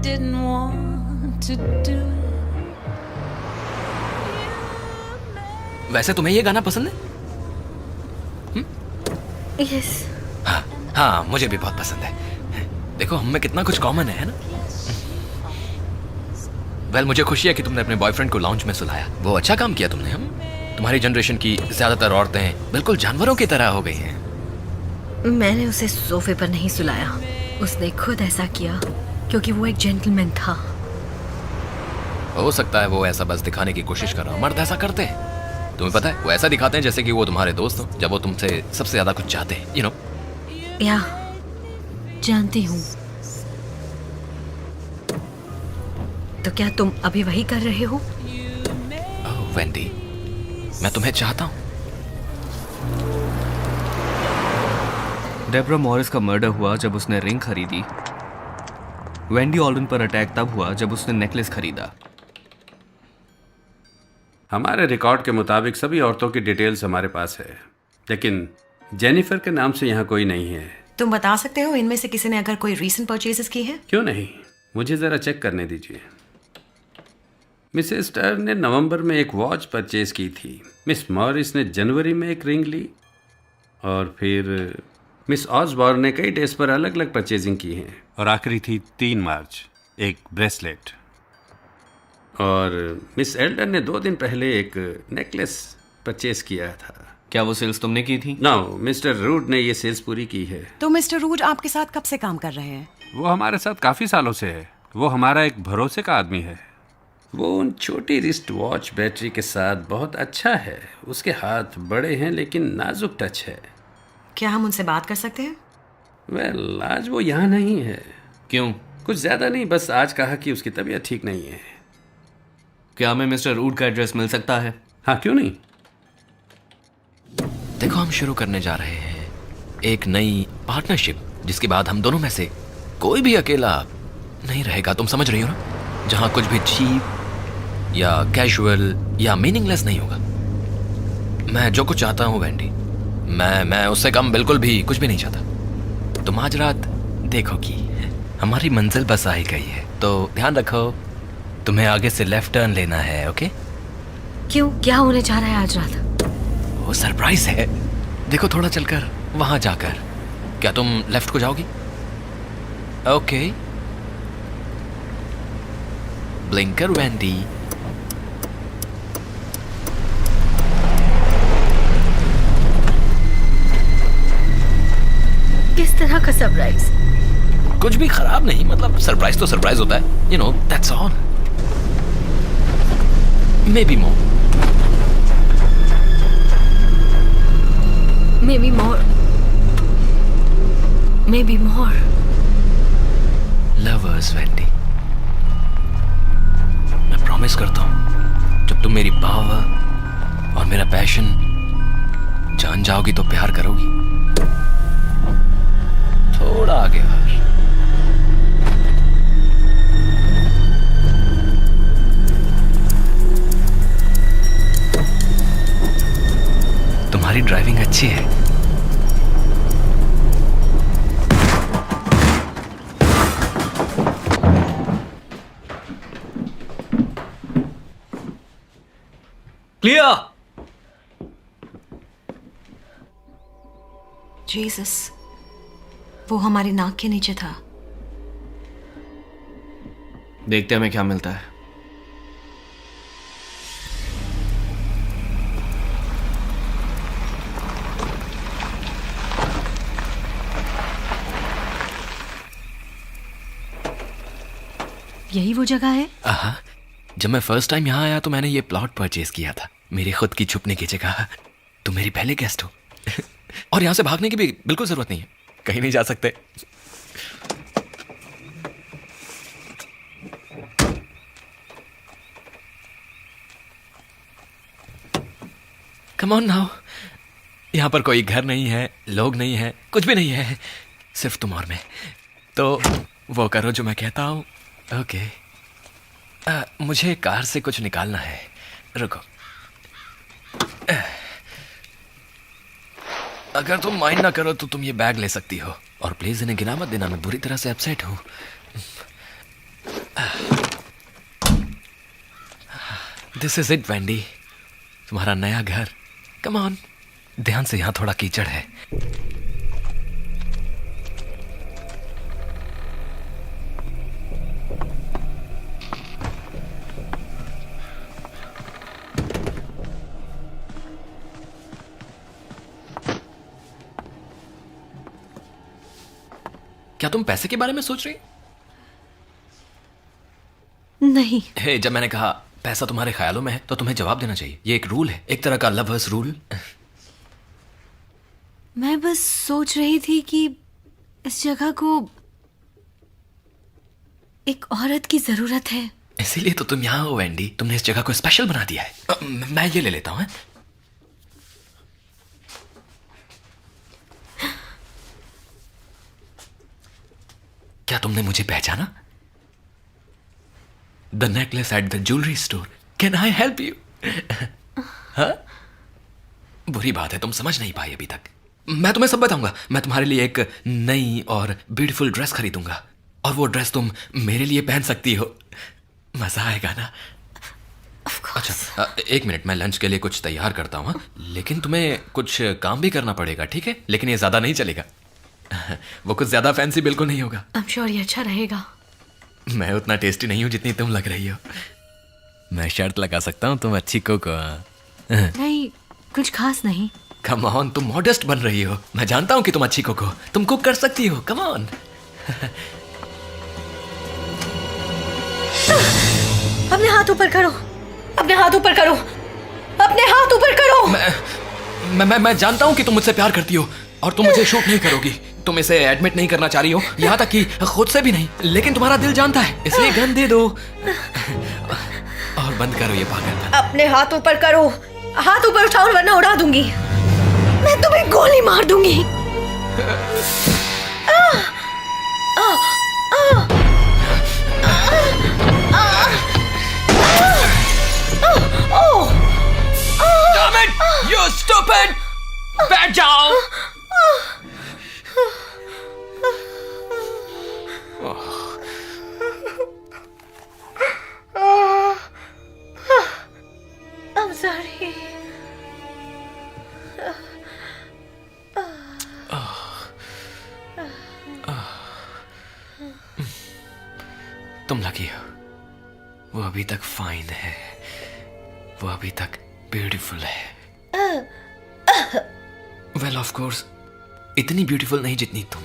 didn't want to do it. वैसे तुम्हें ये गाना पसंद है? यस। हाँ, मुझे भी बहुत पसंद है। देखो हम में कितना कुछ कॉमन है ना? वेल, मुझे खुशी है कि तुमने अपने बॉयफ्रेंड को लाउंज में सुलाया। वो अच्छा काम किया तुमने। हम तुम्हारी जनरेशन की ज्यादातर औरतें बिल्कुल जानवरों की तरह हो गई हैं। मैंने उसे सोफे पर नहीं सुलाया, उसने खुद ऐसा किया क्योंकि वो एक जेंटलमैन था। हो सकता है वो ऐसा बस दिखाने की कोशिश कर रहा हो। मर्द ऐसा करते हैं, तुम्हें पता है, वो ऐसा दिखाते हैं जैसे कि वो तुम्हारे दोस्त हो, जब वो तुमसे सबसे ज्यादा कुछ चाहते हैं, यू नो। या जानती हूँ। तो क्या तुम अभी वही कर रहे हो? ओह वेंडी, मैं तुम्हें चाहता हूँ। डेब्रा मॉरिस का मर्डर हुआ जब उसने रिंग खरीदी। वेंडी ऑल्डन पर अटैक तब हुआ जब उसने नेकलेस खरीदा। हमारे रिकॉर्ड के मुताबिक सभी औरतों की डिटेल्स हमारे पास है, लेकिन जेनिफर के नाम से यहाँ कोई नहीं है। तुम बता सकते हो इनमें से किसी ने अगर कोई रीसेंट परचेजेस की है? क्यों नहीं, मुझे ज़रा चेक करने दीजिए। मिसेस स्टर ने नवंबर में एक वॉच परचेज की थी, मिस मॉरिस ने जनवरी में एक रिंग ली, और फिर मिस ऑसबॉर्न ने कई डेज पर अलग अलग परचेजिंग की हैं, और आखिरी थी 3 मार्च, एक ब्रेसलेट। और मिस एल्डन ने 2 दिन पहले एक नेकलेस परचेज किया था। क्या वो सेल्स तुमने की थी? नो, मिस्टर रूड ने ये सेल्स पूरी की है। तो मिस्टर रूड आपके साथ कब से काम कर रहे हैं? वो हमारे साथ काफ़ी सालों से है। वो हमारा एक भरोसे का आदमी है। वो उन छोटी रिस्ट वॉच बैटरी के साथ बहुत अच्छा है। उसके हाथ बड़े हैं लेकिन नाजुक टच है। क्या हम उनसे बात कर सकते हैं? वेल, आज वो यहाँ नहीं है। क्यों? कुछ ज़्यादा नहीं, बस आज कहा कि उसकी तबीयत ठीक नहीं है। क्या हमें मिस्टर रूड का एड्रेस मिल सकता है? हाँ, क्यों नहीं। देखो, हम शुरू करने जा रहे हैं एक नई पार्टनरशिप, जिसके बाद हम दोनों में से कोई भी अकेला नहीं रहेगा। तुम समझ रही हो ना? जहां कुछ भी चीप या कैजुअल या मीनिंगलेस नहीं होगा। मैं जो कुछ चाहता हूं वेंडी, मैं उससे कम बिल्कुल भी कुछ भी नहीं चाहता। तुम आज रात देखोगी, हमारी मंजिल बस आई गई है। तो ध्यान रखो, तुम्हें आगे से लेफ्ट टर्न लेना है, ओके? क्यों, क्या होने जा रहा है आज रात? वो सरप्राइज है। देखो, थोड़ा चलकर वहां जाकर, क्या तुम लेफ्ट को जाओगी? Okay, blinker Wendy. किस तरह का सरप्राइज? कुछ भी खराब नहीं, मतलब सरप्राइज तो सरप्राइज होता है, you know, that's all. May be more, maybe more, maybe more. Lovers Wendy, मैं प्रॉमिस करता हूं, जब तुम मेरी पावर और मेरा पैशन जान जाओगी तो प्यार करोगी। थोड़ा आगे बढ़। तुम्हारी ड्राइविंग अच्छी है। क्लियर। जीसस, वो हमारी नाक के नीचे था। देखते हैं हमें क्या मिलता है। यही वो जगह है? आहा, जब मैं फर्स्ट टाइम यहाँ आया तो मैंने ये प्लॉट परचेज किया था, मेरी खुद की छुपने की जगह। तुम मेरी पहले गेस्ट हो और यहाँ से भागने की भी बिल्कुल जरूरत नहीं है, कहीं नहीं जा सकते। कम ऑन नाउ, यहाँ पर कोई घर नहीं है, लोग नहीं है, कुछ भी नहीं है, सिर्फ तुम और मैं। तो वो करो जो मैं कहता हूँ, ओके? मुझे कार से कुछ निकालना है, रुको। अगर तुम माइंड ना करो तो तुम ये बैग ले सकती हो, और प्लीज इन्हें गिना मत देना, मैं बुरी तरह से अपसेट हूँ। दिस इज इट वेंडी, तुम्हारा नया घर। कम ऑन, ध्यान से, यहाँ थोड़ा कीचड़ है। क्या तुम पैसे के बारे में सोच रही? नहीं। हे, जब मैंने कहा पैसा तुम्हारे ख्यालों में है तो तुम्हें जवाब देना चाहिए। ये एक रूल है, एक तरह का लवर्स रूल। मैं बस सोच रही थी कि इस जगह को एक औरत की जरूरत है। इसीलिए तो तुम यहाँ हो वेंडी, तुमने इस जगह को स्पेशल बना दिया है। मैं ये ले लेता हूँ। क्या तुमने मुझे पहचाना? The necklace at the jewellery store. Can I help you? हाँ, बुरी बात है, तुम समझ नहीं पाई अभी तक। मैं तुम्हें सब बताऊंगा। मैं तुम्हारे लिए एक नई और ब्यूटीफुल ड्रेस खरीदूंगा, और वो ड्रेस तुम मेरे लिए पहन सकती हो। मजा आएगा ना? अच्छा, एक मिनट, मैं लंच के लिए कुछ तैयार करता हूँ। लेकिन तुम्हें कुछ काम भी करना पड़ेगा, ठीक है? लेकिन ये ज्यादा नहीं चलेगा। वो कुछ ज्यादा फैंसी बिल्कुल नहीं होगा। आई एम श्योर ये अच्छा रहेगा। मैं उतना टेस्टी नहीं हूँ जितनी तुम लग रही हो। मैं शर्त लगा सकता हूँ, तुम अच्छी कुक हो। नहीं, कुछ खास नहीं। कम ऑन, तुम मॉडेस्ट बन रही हो। मैं जानता हूँ कि तुम अच्छी कुक हो, तुम कुक कर सकती हो। Come on. अपने हाथ ऊपर करो, अपने हाथ ऊपर करो, अपने हाथ ऊपर करो। मैं जानता हूँ कि तुम मुझसे प्यार करती हो और तुम मुझे शूट नहीं करोगी। तुम इसे एडमिट नहीं करना चाह रही हो, यहाँ तक कि खुद से भी नहीं। लेकिन तुम्हारा दिल जानता है, इसलिए गन दे दो और बंद करो ये पागलपन। अपने हाथ ऊपर करो, हाथ ऊपर उठाओ वरना उड़ा दूंगी। मैं तुम्हें गोली मार दूंगी। Damn it! You stupid! बैठ जाओ। I'm sorry. तुम लकी हो, वो अभी तक फाइन है, वो अभी तक ब्यूटीफुल है। वेल ऑफ कोर्स, इतनी ब्यूटीफुल नहीं जितनी तुम।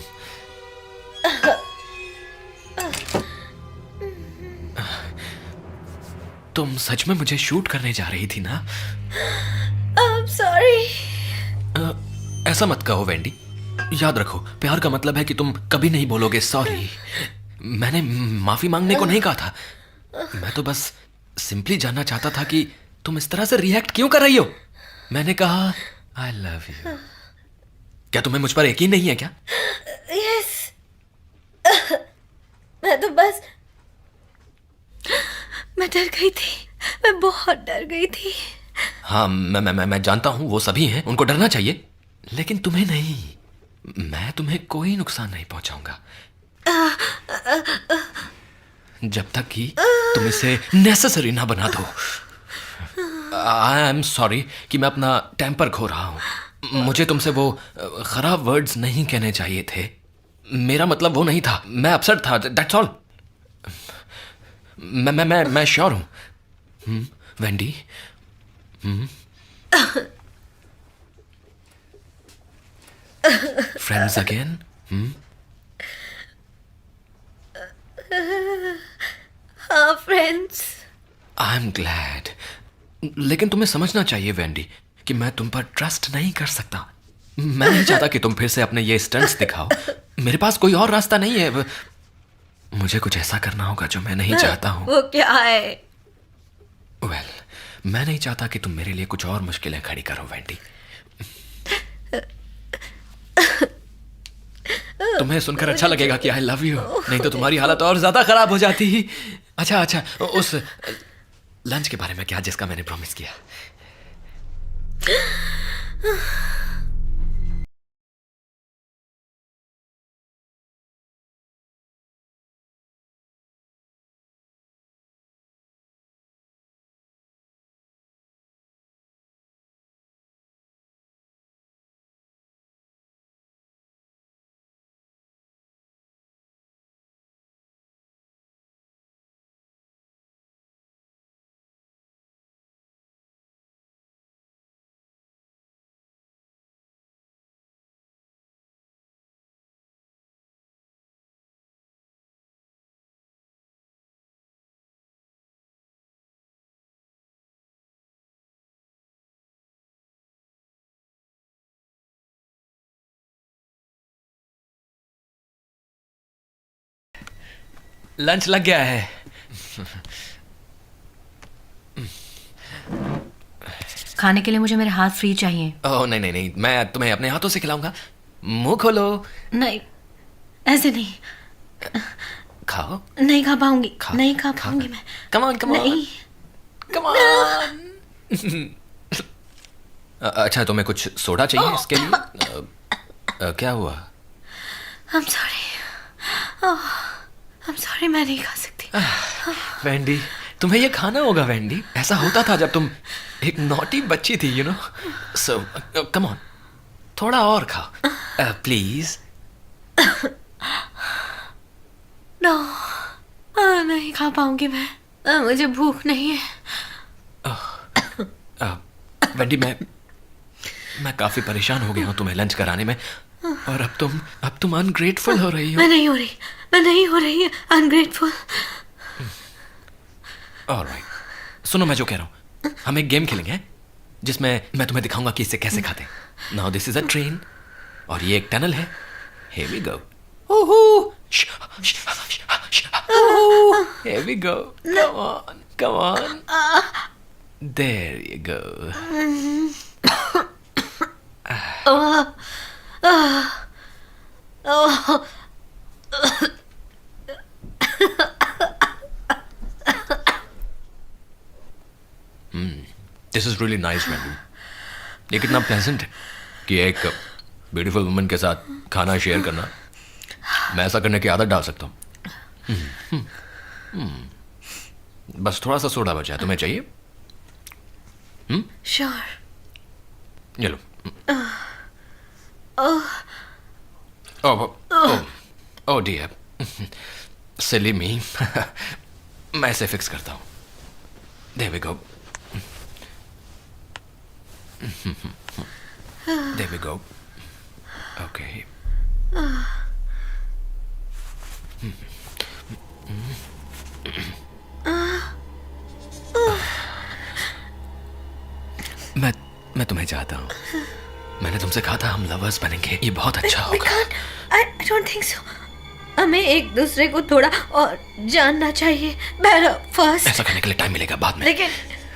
तुम सच में मुझे शूट करने जा रही थी ना? I'm sorry. ऐसा मत कहो वेंडी। याद रखो, प्यार का मतलब है कि तुम कभी नहीं बोलोगे सॉरी। मैंने माफी मांगने को नहीं कहा था। मैं तो बस सिंपली जानना चाहता था कि तुम इस तरह से रिएक्ट क्यों कर रही हो। मैंने कहा आई लव यू। क्या तुम्हें मुझ पर यकीन नहीं है क्या? Yes. मैं तो बस, मैं डर गई थी, मैं बहुत डर गई थी। हाँ, मैं जानता हूँ, वो सभी हैं, उनको डरना चाहिए, लेकिन तुम्हें नहीं। मैं तुम्हें कोई नुकसान नहीं पहुंचाऊंगा जब तक कि तुम इसे नेसेसरी ना बना दो। आई एम सॉरी कि मैं अपना टेम्पर खो रहा हूँ। मुझे तुमसे वो खराब वर्ड्स नहीं कहने चाहिए थे। मेरा मतलब वो नहीं था, मैं अपसेट था, दैट्स ऑल। मैं श्योर हूँ वेंडी। Friends again. हाँ, फ्रेंड्स। I am glad. लेकिन तुम्हें समझना चाहिए वेंडी कि मैं तुम पर ट्रस्ट नहीं कर सकता। मैं नहीं चाहता कि तुम फिर से अपने ये स्टंट्स दिखाओ। मेरे पास कोई और रास्ता नहीं है। मुझे कुछ ऐसा करना होगा जो मैं नहीं चाहता हूँ। वो क्या है? वेल, मैं नहीं चाहता कि तुम मेरे लिए कुछ और मुश्किलें खड़ी करो वेंडी। तुम्हें सुनकर अच्छा लगेगा कि आई लव यू, नहीं तो तुम्हारी हालत और ज्यादा खराब हो जाती। अच्छा, उस लंच के बारे में क्या जिसका मैंने प्रॉमिस किया? लंच लग गया है। खाने के लिए मुझे मेरे हाथ फ्री चाहिए। ओह नहीं नहीं नहीं, मैं तुम्हें अपने हाथों से खिलाऊंगा। मुंह खोलो। नहीं, ऐसे नहीं। खाओ। नहीं खा पाऊंगी, खा- नहीं खा खा- पाऊंगी मैं। कम ऑन कम ऑन नहीं। Come on. अच्छा, तुम्हें कुछ सोडा चाहिए इसके लिए? क्या हुआ? I'm sorry, मैं नहीं खा सकती। वेंडी, तुम्हें ये खाना होगा वेंडी। ऐसा होता था जब तुम एक नॉटी बच्ची थी, you know. So come on, थोड़ा और खा प्लीज। नो, नहीं खा पाऊंगी मैं। मुझे भूख नहीं है। वेंडी, मैं काफी परेशान हो गया हूँ तुम्हें लंच कराने में, और अब तुम अनग्रेटफुल हो रही हो। मैं नहीं हो रही अनग्रेटफुल। ऑलराइट, सुनो मैं जो कह रहा हूँ, हम एक गेम खेलेंगे जिसमें मैं तुम्हें दिखाऊंगा कि इसे कैसे खाते हैं। Now this is a train और ये एक टनल है। Here we go. Here we go. Come on. There you go. This is really nice, man. ये कितना प्लेजेंट है कि एक ब्यूटीफुल वुमन के साथ खाना शेयर करना। मैं ऐसा करने की आदत डाल सकता हूँ। बस थोड़ा सा सोडा बचा है, तुम्हें चाहिए? श्योर। ये लो। ओह डियर, सिली मी। मैं इसे फिक्स करता हूँ। There we go. There we go. Okay. मैं तुम्हें चाहता हूँ। मैंने तुमसे कहा था हम लवर्स बनेंगे, ये बहुत अच्छा होगा। I don't think so. हमें एक दूसरे को थोड़ा और जानना चाहिए better first. ऐसा करने के लिए टाइम मिलेगा बाद में। लेकिन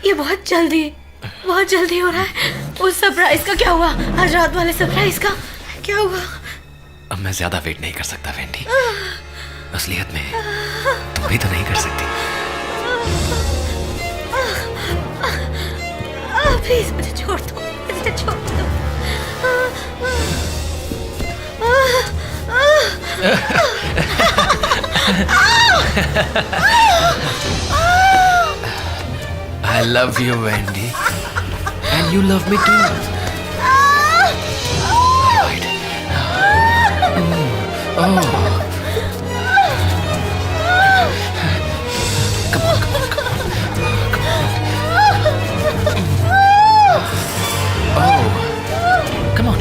ये बहुत जल्दी हो रहा है। उस सरप्राइज का क्या हुआ? आज रात वाले सरप्राइज का क्या हुआ? अब मैं ज्यादा वेट नहीं कर सकता वेंडी। असलियत में तुम भी तो नहीं कर सकती। प्लीज मुझे छोड़ दो। I love you, Wendy, and you love me too. Alright. Oh. Come on. Oh. Come on.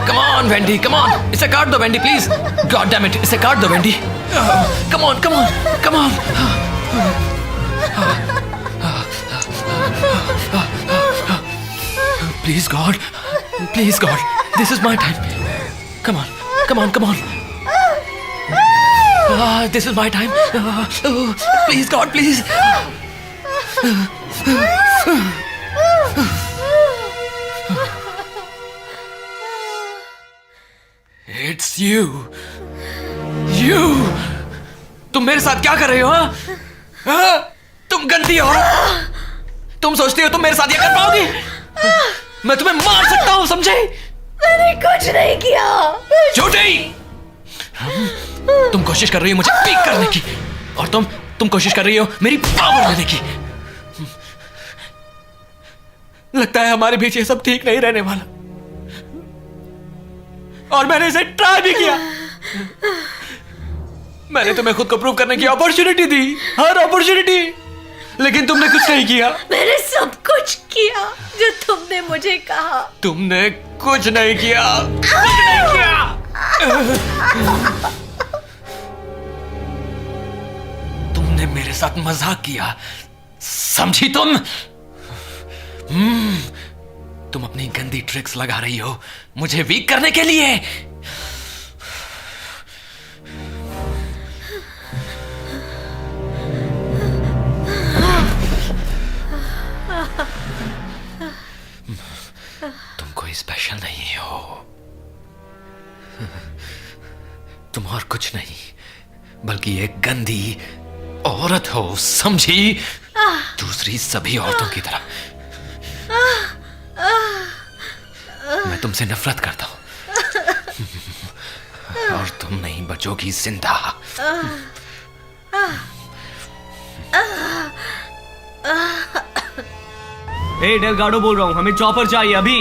Come on, Wendy, come on. इसे काट दो, Wendy, please. God damn it, इसे काट दो, Wendy. Come on. Please, God. This is my time. Come on. This is my time. Please, God, please. It's you. तुम मेरे साथ क्या कर रहे हो? हाँ? तुम गंदी हो। तुम सोचती हो तुम मेरे साथ ये कर पाओगी? मैं तुम्हें मार सकता हूँ, समझे? मैंने कुछ नहीं किया। झूठी। तुम कोशिश कर रही हो मुझे पीक करने की, और तुम कोशिश कर रही हो मेरी पावर लेने की। लगता है हमारे बीच ये सब ठीक नहीं रहने वाला, और मैंने इसे ट्राई भी किया। मैंने तुम्हें खुद को प्रूव करने की अपॉर्चुनिटी दी, हर अपॉर्चुनिटी, लेकिन तुमने कुछ नहीं किया। मैंने सब कुछ किया जो तुमने मुझे कहा। तुमने कुछ नहीं किया। तुमने मेरे साथ मजाक किया, समझी तुम? तुम अपनी गंदी ट्रिक्स लगा रही हो मुझे वीक करने के लिए। कुछ नहीं, बल्कि एक गंदी औरत हो, समझी? दूसरी सभी औरतों की तरह मैं तुमसे नफरत करता हूं और तुम नहीं बचोगी जिंदा। डेलगाडो बोल रहा हूं, हमें चॉपर चाहिए अभी।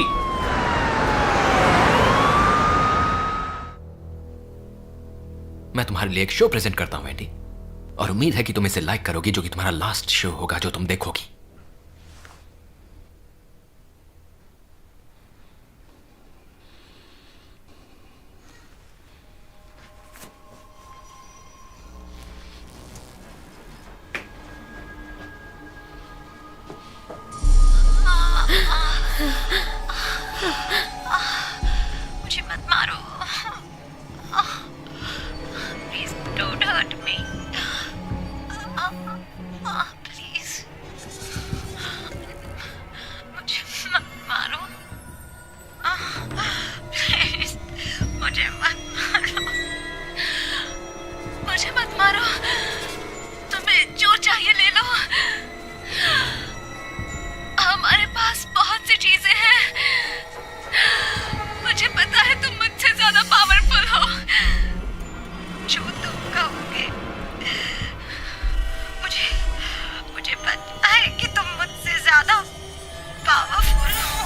मैं तुम्हारे लिए एक शो प्रेजेंट करता हूं वेंडी, और उम्मीद है कि तुम इसे लाइक करोगी, जो कि तुम्हारा लास्ट शो होगा जो तुम देखोगी। मुझे मत मारो, please don't hurt me, please मुझे मत मारो, प्लीज मुझे मत मारो, मुझे मत मारो, तुम्हें जो चाहिए ले लो, हमारे पास बहुत सी चीजें हैं, मुझे पता है तुम मुझसे ज्यादा पावरफुल हो, जो तुम कहोगे, मुझे पता है कि तुम मुझसे ज्यादा पावरफुल हो,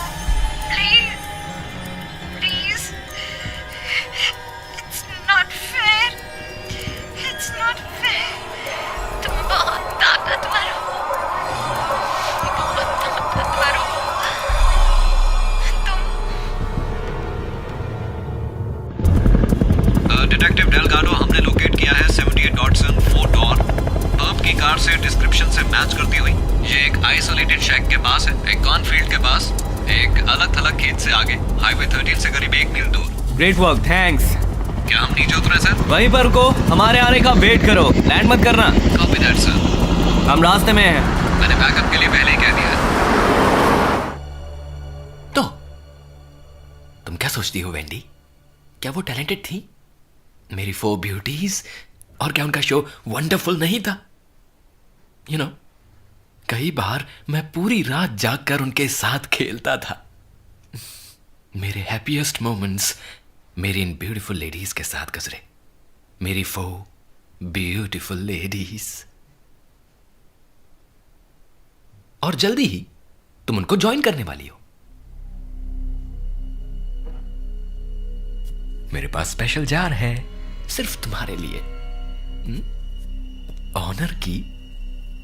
please please, it's not fair, it's not fair, तुम बहुत ताकतवर हो, बहुत ताकतवर हो, डिटेक्टिव डेलगाडो, हमने लोकेट किया है 78 डॉटसन फोर्ट डॉर। आपकी कार से डिस्क्रिप्शन से मैच करती हुई ये एक आइसोलेटेड शैक के पास है, एक कॉर्नफील्ड के पास, एक अलग थलग खेत से आगे, हाईवे 13 से करीब 1 मील दूर। Great work, thanks. क्या हम नीचे उतरे सर? वहीं पर रुको, हमारे आने का वेट करो, लैंड मत करना। Copy that sir. हम रास्ते में हैं। मैंने बैकअप के लिए पहले ही कह दिया है। तो तुम क्या सोचती हो वेंडी? क्या वो टैलेंटेड थी, मेरी 4 ब्यूटीज? और क्या उनका शो वंडरफुल नहीं था? यू नो, कई बार मैं पूरी रात जागकर उनके साथ खेलता था। मेरे हैप्पीएस्ट मोमेंट्स मेरी इन ब्यूटीफुल लेडीज के साथ गुजरे, मेरी 4 ब्यूटीफुल लेडीज। और जल्दी ही तुम उनको ज्वाइन करने वाली हो। मेरे पास स्पेशल जार है सिर्फ तुम्हारे लिए, ऑनर की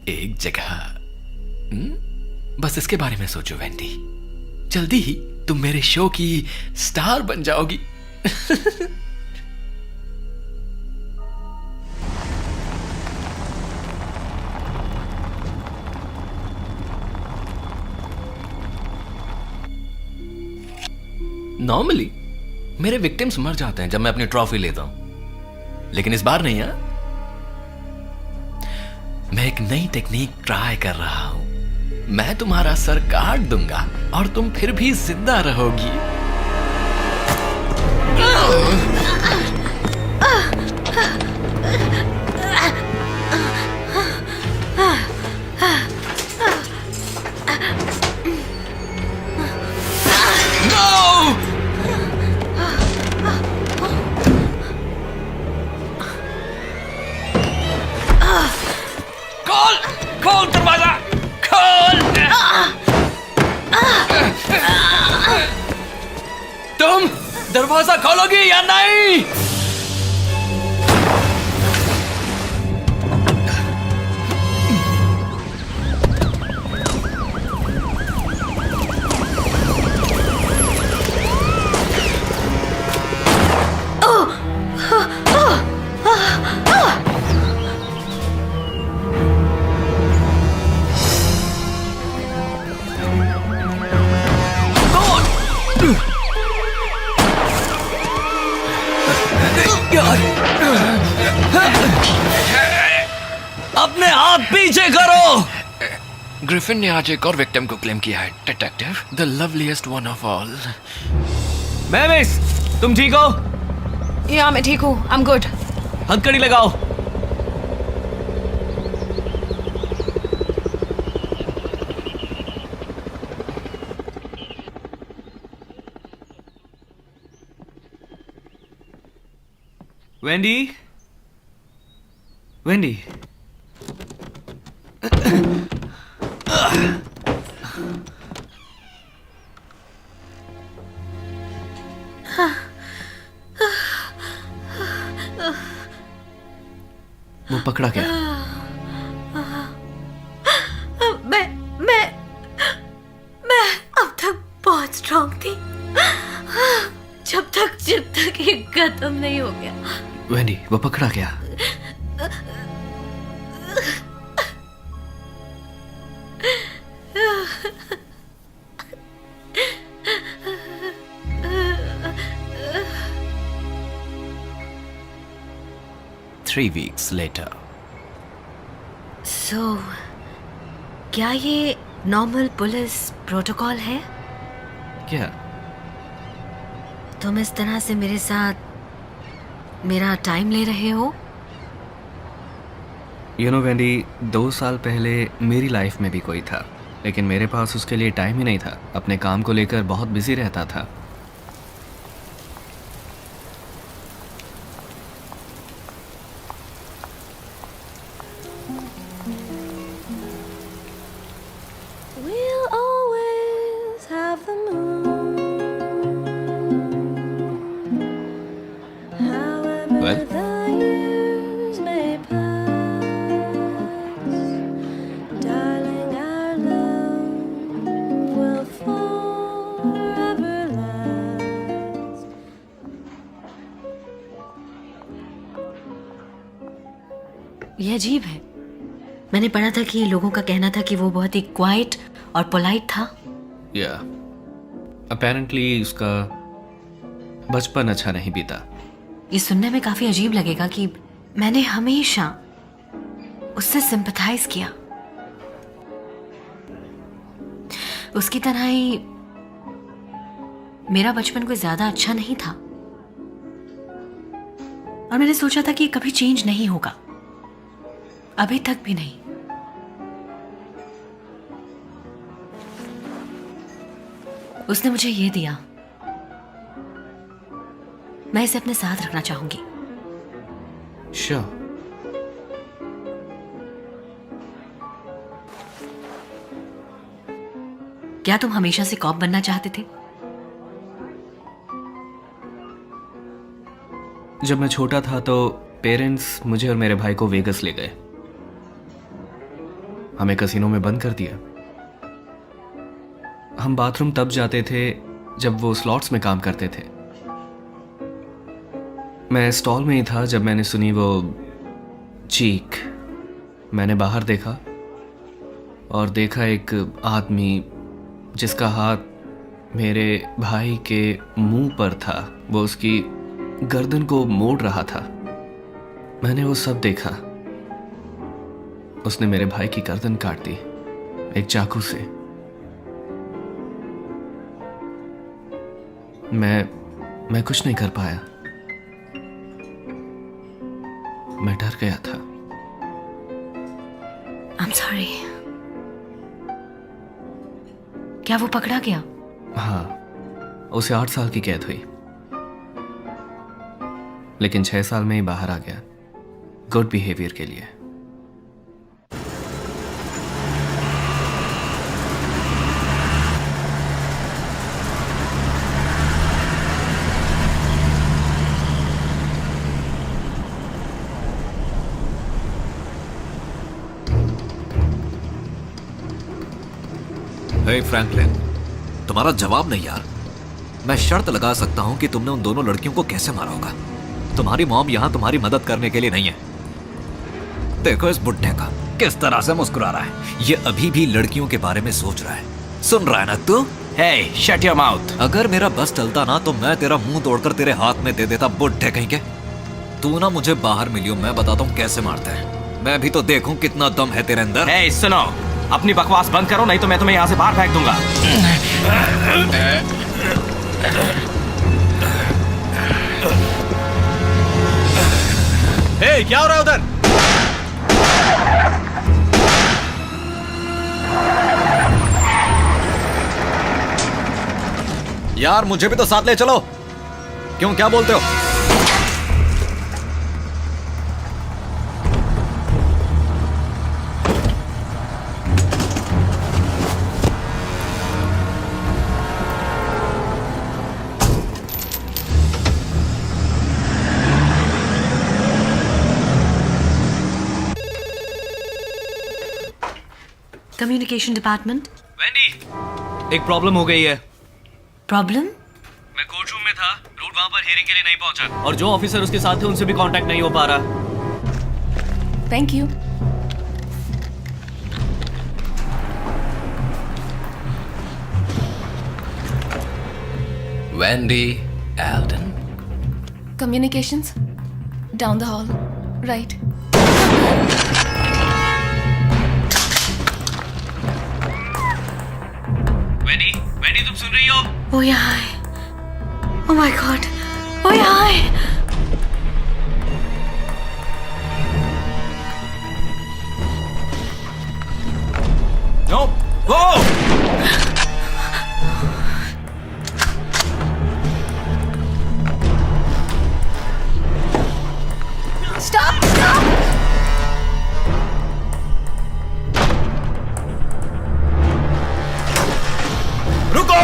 एक जगह। बस इसके बारे में सोचो वेंडी, जल्दी ही तुम मेरे शो की स्टार बन जाओगी। नॉर्मली मेरे विक्टिम्स मर जाते हैं जब मैं अपनी ट्रॉफी लेता हूं, लेकिन इस बार नहीं है। मैं एक नई टेक्निक ट्राई कर रहा हूं। मैं तुम्हारा सर काट दूंगा और तुम फिर भी जिंदा रहोगी। खोल दरवाजा, खोल। तुम दरवाजा खोलोगी या नहीं? अपने हाथ पीछे करो। ग्रिफिन ने आज एक और विक्टिम को क्लेम किया है, detective, the loveliest one of all. मैमिस, तुम ठीक हो? या मैं ठीक हूँ, आई एम गुड। हथकड़ी लगाओ। वेंडी, वेंडी, वो पकड़ा क्या? मैं अब तक बहुत स्ट्रांग थी, जब तक ये खत्म नहीं हो गया। वेंडी, वो पकड़ा क्या? Three weeks later. So, क्या ये नॉर्मल पुलिस प्रोटोकॉल है? क्या? तुम इस तरह से मेरे साथ मेरा टाइम ले रहे हो? यू नो वेंडी, 2 साल पहले मेरी लाइफ में भी कोई था, लेकिन मेरे पास उसके लिए टाइम ही नहीं था। अपने काम को लेकर बहुत बिजी रहता था। We'll always have the moon. However Well? the years may pass, darling, our love will forever last. ये अजीब है। मैंने पढ़ा था कि लोगों का कहना था कि वो बहुत ही क्वाइट और पोलाइट था। या अपेरेंटली उसका बचपन अच्छा नहीं बीता। ये सुनने में काफी अजीब लगेगा कि मैंने हमेशा उससे सिंपथाइज किया। उसकी तरह ही मेरा बचपन कोई ज्यादा अच्छा नहीं था, और मैंने सोचा था कि ये कभी चेंज नहीं होगा, अभी तक भी नहीं। उसने मुझे ये दिया, मैं इसे अपने साथ रखना चाहूंगी। श्योर। क्या तुम हमेशा से कॉप बनना चाहते थे? जब मैं छोटा था तो पेरेंट्स मुझे और मेरे भाई को वेगस ले गए। हमें कसिनो में बंद कर दिया। हम बाथरूम तब जाते थे जब वो स्लॉट्स में काम करते थे। मैं स्टॉल में ही था जब मैंने सुनी वो चीख। मैंने बाहर देखा और देखा एक आदमी जिसका हाथ मेरे भाई के मुंह पर था। वो उसकी गर्दन को मोड़ रहा था। मैंने वो सब देखा। उसने मेरे भाई की गर्दन काट दी एक चाकू से। मैं कुछ नहीं कर पाया। मैं डर गया था। I'm sorry। क्या वो पकड़ा गया? हाँ, उसे 8 साल की कैद हुई, लेकिन 6 साल में ही बाहर आ गया गुड बिहेवियर के लिए। हे फ्रैंकलिन, तुम्हारा जवाब नहीं यार। मैं शर्त लगा सकता हूं कि तुमने उन दोनों लड़कियों को कैसे मारा होगा। तुम्हारी मॉम यहां तुम्हारी मदद करने के लिए नहीं है। देखो इस बुड्ढे का किस तरह से मुस्कुरा रहा है। ये अभी भी लड़कियों के बारे में सोच रहा है। सुन रहा है ना तू? Hey, shut your mouth. अगर मेरा बस चलता ना तो मैं तेरा मुंह तोड़कर तेरे हाथ में दे देता, बुड्ढे कहीं के। तू ना मुझे बाहर मिलियो, मैं बताता हूँ कैसे मारते हैं। मैं भी तो देखूं कितना दम है तेरे अंदर। Hey, सुनो, अपनी बकवास बंद करो, नहीं तो मैं तुम्हें यहाँ से बाहर फेंक दूंगा। हे, क्या हो रहा है उधर? यार मुझे भी तो साथ ले चलो। क्यों, क्या बोलते हो? Communication department. वेंडी, एक प्रॉब्लम हो गई है। प्रॉब्लम? मैं कोर्ट रूम में था, रूट वहां पर हियरिंग के लिए नहीं पहुंचा, और जो ऑफिसर उसके साथ थे उनसे भी कांटेक्ट नहीं हो पा रहा। Thank you. Wendy Elden. Communications down the hall, right. Wendy, Wendy तुम सुन रही हो? वो यहाँ है। Oh my God! वो यहाँ है। नो, वो स्टॉप, स्टॉप। रुको।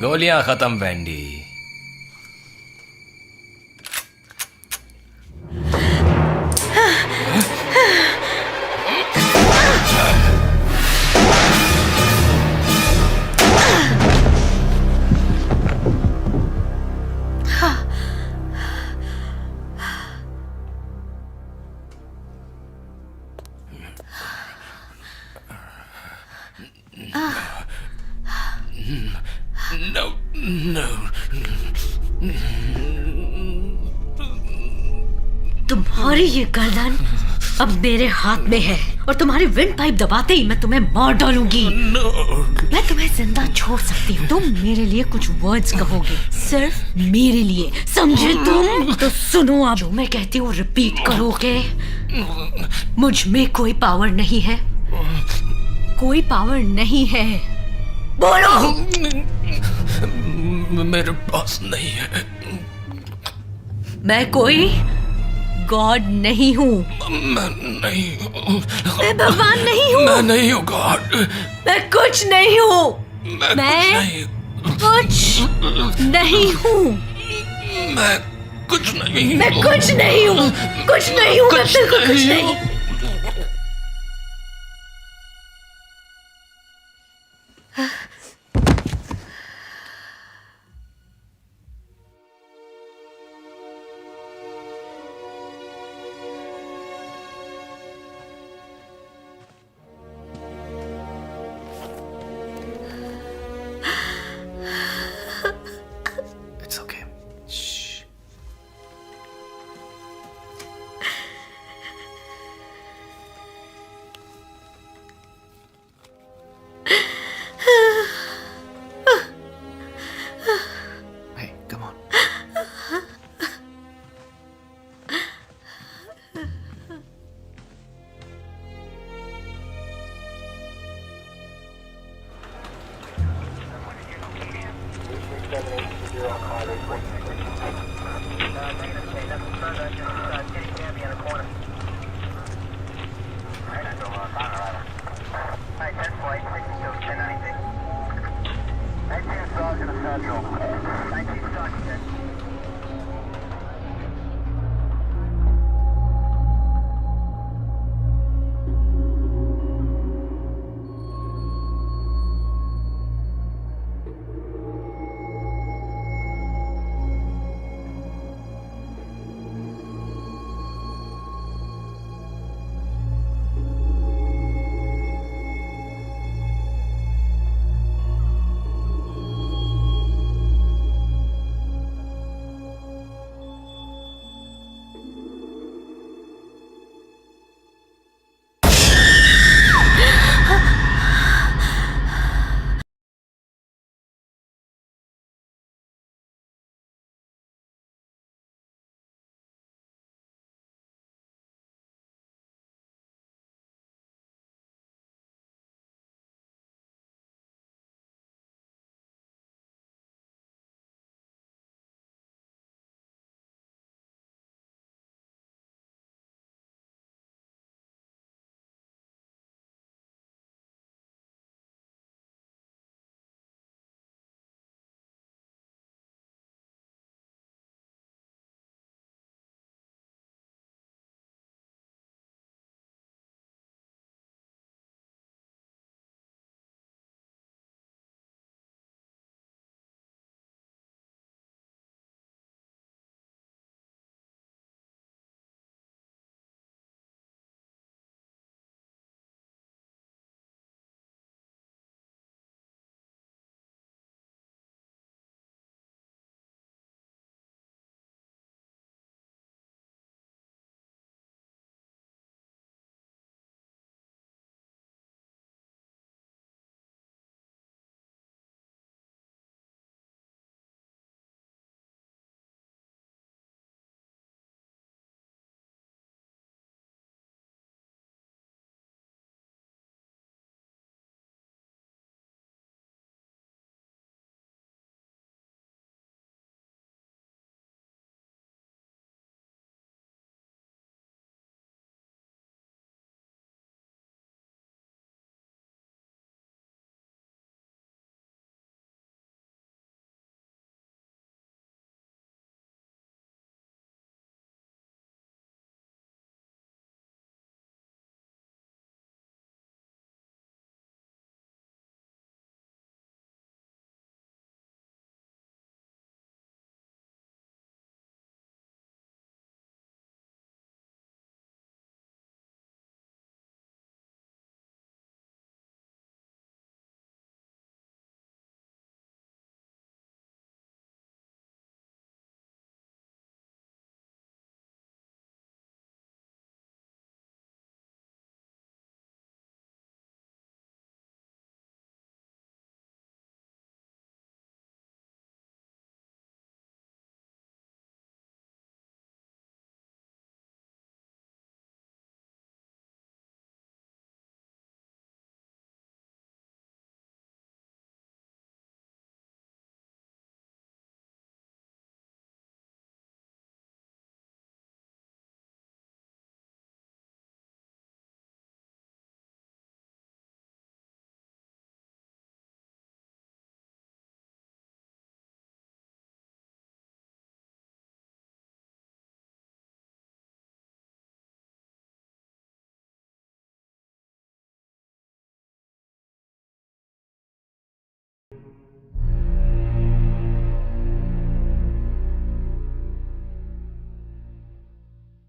गोलियां खत्म वेंडी। No, no. तुम्हारी ये गर्दन अब मेरे हाथ में है, और तुम्हारी विंड पाइप दबाते ही मैं तुम्हें मार डालूंगी। मैं तुम्हें जिंदा छोड़ सकती हूँ। तुम मेरे लिए कुछ वर्ड्स कहोगे, सिर्फ मेरे लिए, समझे तुम? तो सुनो, अब जो मैं कहती हूँ रिपीट करोगे। मुझ में कोई पावर नहीं है, कोई पावर नहीं है। बोलो। मेरे पास नहीं है। मैं कोई गॉड नहीं हूँ। मैं नहीं हूँ। मैं भगवान नहीं हूँ। मैं नहीं हूँ गॉड। मैं कुछ नहीं हूँ। मैं कुछ नहीं हूँ। मैं कुछ नहीं। मैं कुछ नहीं हूँ। कुछ नहीं हूँ। मैं बिल्कुल कुछ नहीं।